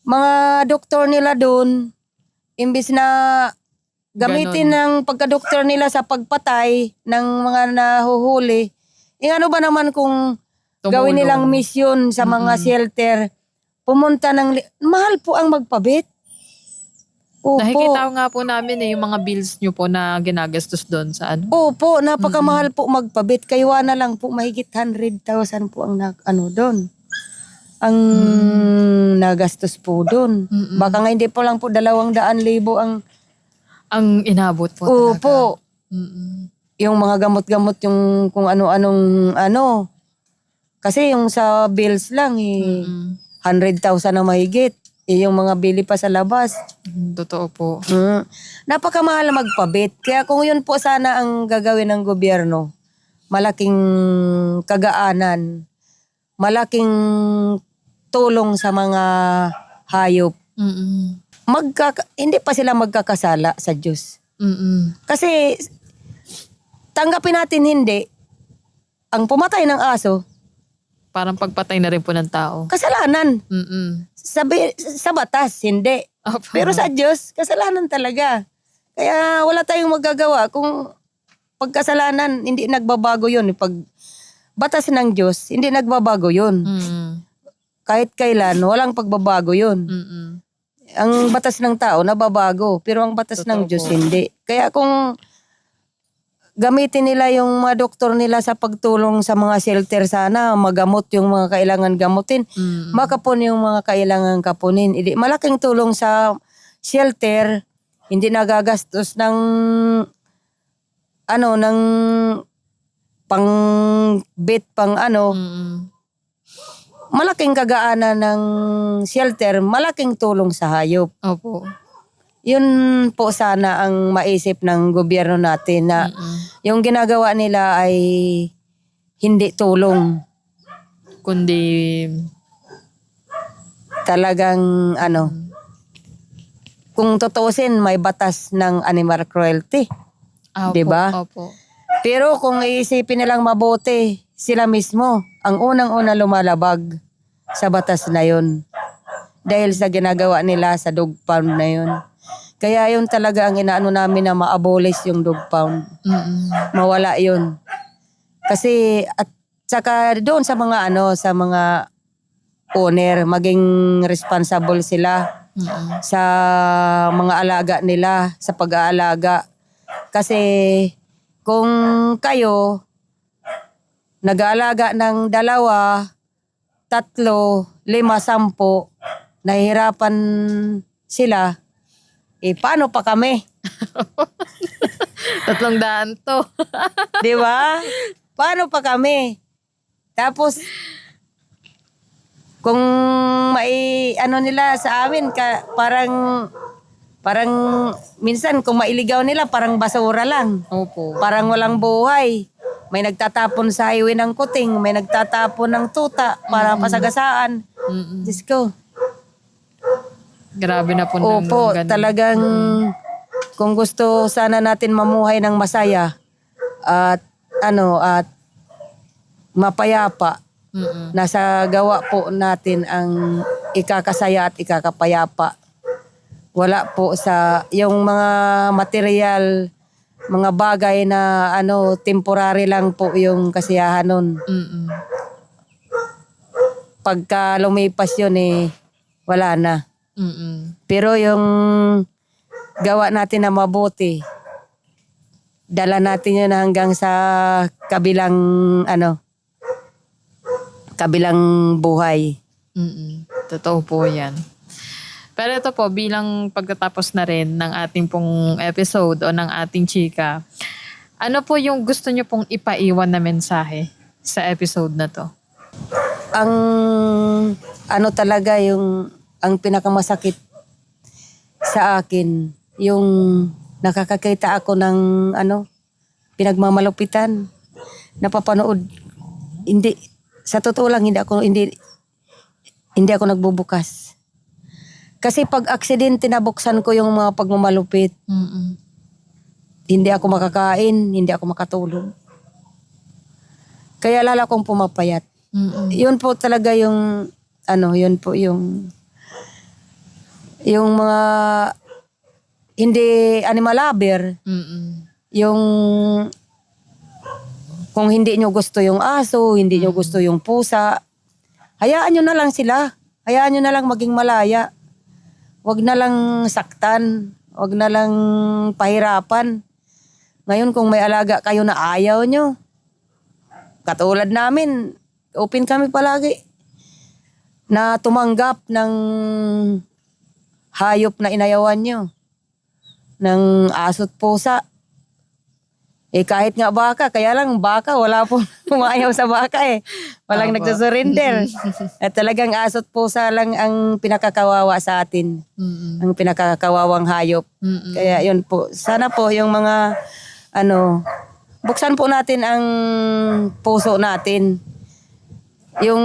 mga doktor nila doon, imbis na gamitin ng pagka-doktor nila sa pagpatay ng mga nahuhuli, ano ba naman kung gawin nilang mission sa mga shelter, pumunta mahal po ang magpabit. Opo. Nakikita ko nga po namin yung mga bills nyo po na ginagastos doon sa ano. Opo, napakamahal po magpabit. Kaywa na lang po, mahigit 100,000 po ang doon. Ang nagastos po doon. Baka nga hindi po lang po 200,000 ang... Ang inabot po talaga. Opo. Mm-mm. Yung mga gamot-gamot, yung kung ano-anong ano. Kasi yung sa bills lang, 100,000 na mahigit. Yung mga bili pa sa labas. Totoo po. Napakamahal magpabit. Kaya kung yun po sana ang gagawin ng gobyerno, malaking kagaanan, malaking tulong sa mga hayop. Mm-mm. Hindi pa sila magkakasala sa Diyos. Mm-mm. Kasi tanggapin natin hindi, ang pumatay ng aso, Parang pagpatay na rin po ng tao. kasalanan. Mm-mm. Sa batas, hindi. Opo. Pero sa Diyos, kasalanan talaga. Kaya wala tayong magagawa kung pagkasalanan, hindi nagbabago yun. Pag batas ng Diyos, hindi nagbabago yun. Mm-mm. Kahit kailan, walang pagbabago yun. Mm-mm. Ang batas ng tao, nababago. Pero ang batas ng Totoo Diyos, po. hindi. Kaya kung gamitin nila yung mga doktor nila sa pagtulong sa mga shelter, sana magamot yung mga kailangan gamutin. Mm-mm. Makapon yung mga kailangan kapunin. Malaking tulong sa shelter, hindi nagagastos ng ng pang bit, pang Mm-mm. malaking kagaanan ng shelter, malaking tulong sa hayop. Opo. Yun po sana ang maisip ng gobyerno natin na yung ginagawa nila ay hindi tulong. Kundi Talagang kung tutuusin, may batas ng animal cruelty. opo, Diba? Opo. Pero kung iisipin nilang mabuti, sila mismo ang unang-una lumalabag sa batas na yun. Dahil sa ginagawa nila sa dog pound na yun. Kaya yun talaga ang inaano namin na ma-abolish yung dog pound. Mm-mm. Mawala yun. Kasi at saka doon sa mga sa mga owner, maging responsible sila Mm-mm. sa mga alaga nila, sa pag-aalaga. Kasi kung kayo nag-aalaga ng 2, 3, 5, 10, nahihirapan sila, paano pa kami? 300 to. Di ba? Paano pa kami? Tapos, kung nila sa amin, parang minsan kung mailigaw nila, parang basura lang. Opo. Parang walang buhay. May nagtatapon sa highway ng kuting, may nagtatapon ng tuta para pasagasaan. Mm-mm. Diyos ko. Grabe na po. Opo, ganun. talagang kung gusto sana natin mamuhay ng masaya at mapayapa, nasa gawa po natin ang ikakasaya at ikakapayapa. Wala po sa yung mga material, mga bagay na temporary lang po yung kasiyahan nun. Mm-mm. Pagka lumipas yun wala na. Mm-mm. Pero yung gawa natin na mabuti, dala natin yun hanggang sa kabilang buhay. Mm-mm. Totoo po yan. Pero ito po, bilang pagkatapos na rin ng ating pong episode o ng ating chika, ano po yung gusto nyo pong ipaiwan na mensahe sa episode na to? Ang talaga ang pinakamasakit sa akin, yung nakakakita ako ng pinagmamalupitan, napapanood. Hindi, sa totoo lang, hindi ako nagbubukas. Kasi pag aksidente nabuksan ko yung mga pagmamalupit, Mm-mm. hindi ako makakain, hindi ako makatulog. Kaya lala kong pumapayat. Mm-mm. Yun po talaga yung yun po yung mga hindi animal lover, Mm-mm. yung kung hindi nyo gusto yung aso, hindi nyo gusto yung pusa, hayaan nyo na lang sila. Hayaan nyo na lang maging malaya. wag na lang saktan, wag na lang pahirapan. Ngayon kung may alaga kayo na ayaw nyo, katulad namin, open kami palagi na tumanggap ng hayop na inayawan nyo, ng aso't pusa. Kahit nga baka, kaya lang baka, wala po umayaw sa baka Walang Opo. nagsusurrender. At talagang aso't pusa lang ang pinakakawawa sa atin. Ang pinakakawawang hayop. Kaya yun po, sana po yung mga, buksan po natin ang puso natin. Yung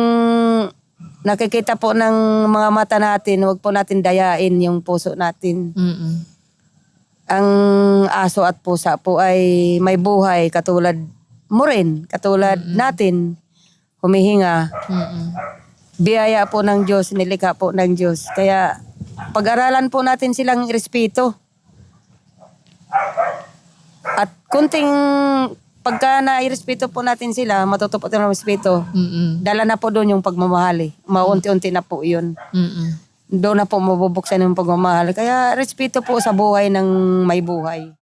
nakikita po ng mga mata natin, huwag po natin dayain yung puso natin. Ang aso at pusa po ay may buhay katulad mo rin, katulad natin, humihinga. Biyaya po ng Diyos, nilikha po ng Diyos. Kaya pag-aralan po natin silang irespeto. At kunting pagka na-irespeto po natin sila, matuto po tayo ng respeto. Dala na po doon yung pagmamahal. Maunti-unti na po yun. Doon na po mabubuksan yung pagmamahal. Kaya respeto po sa buhay ng may buhay.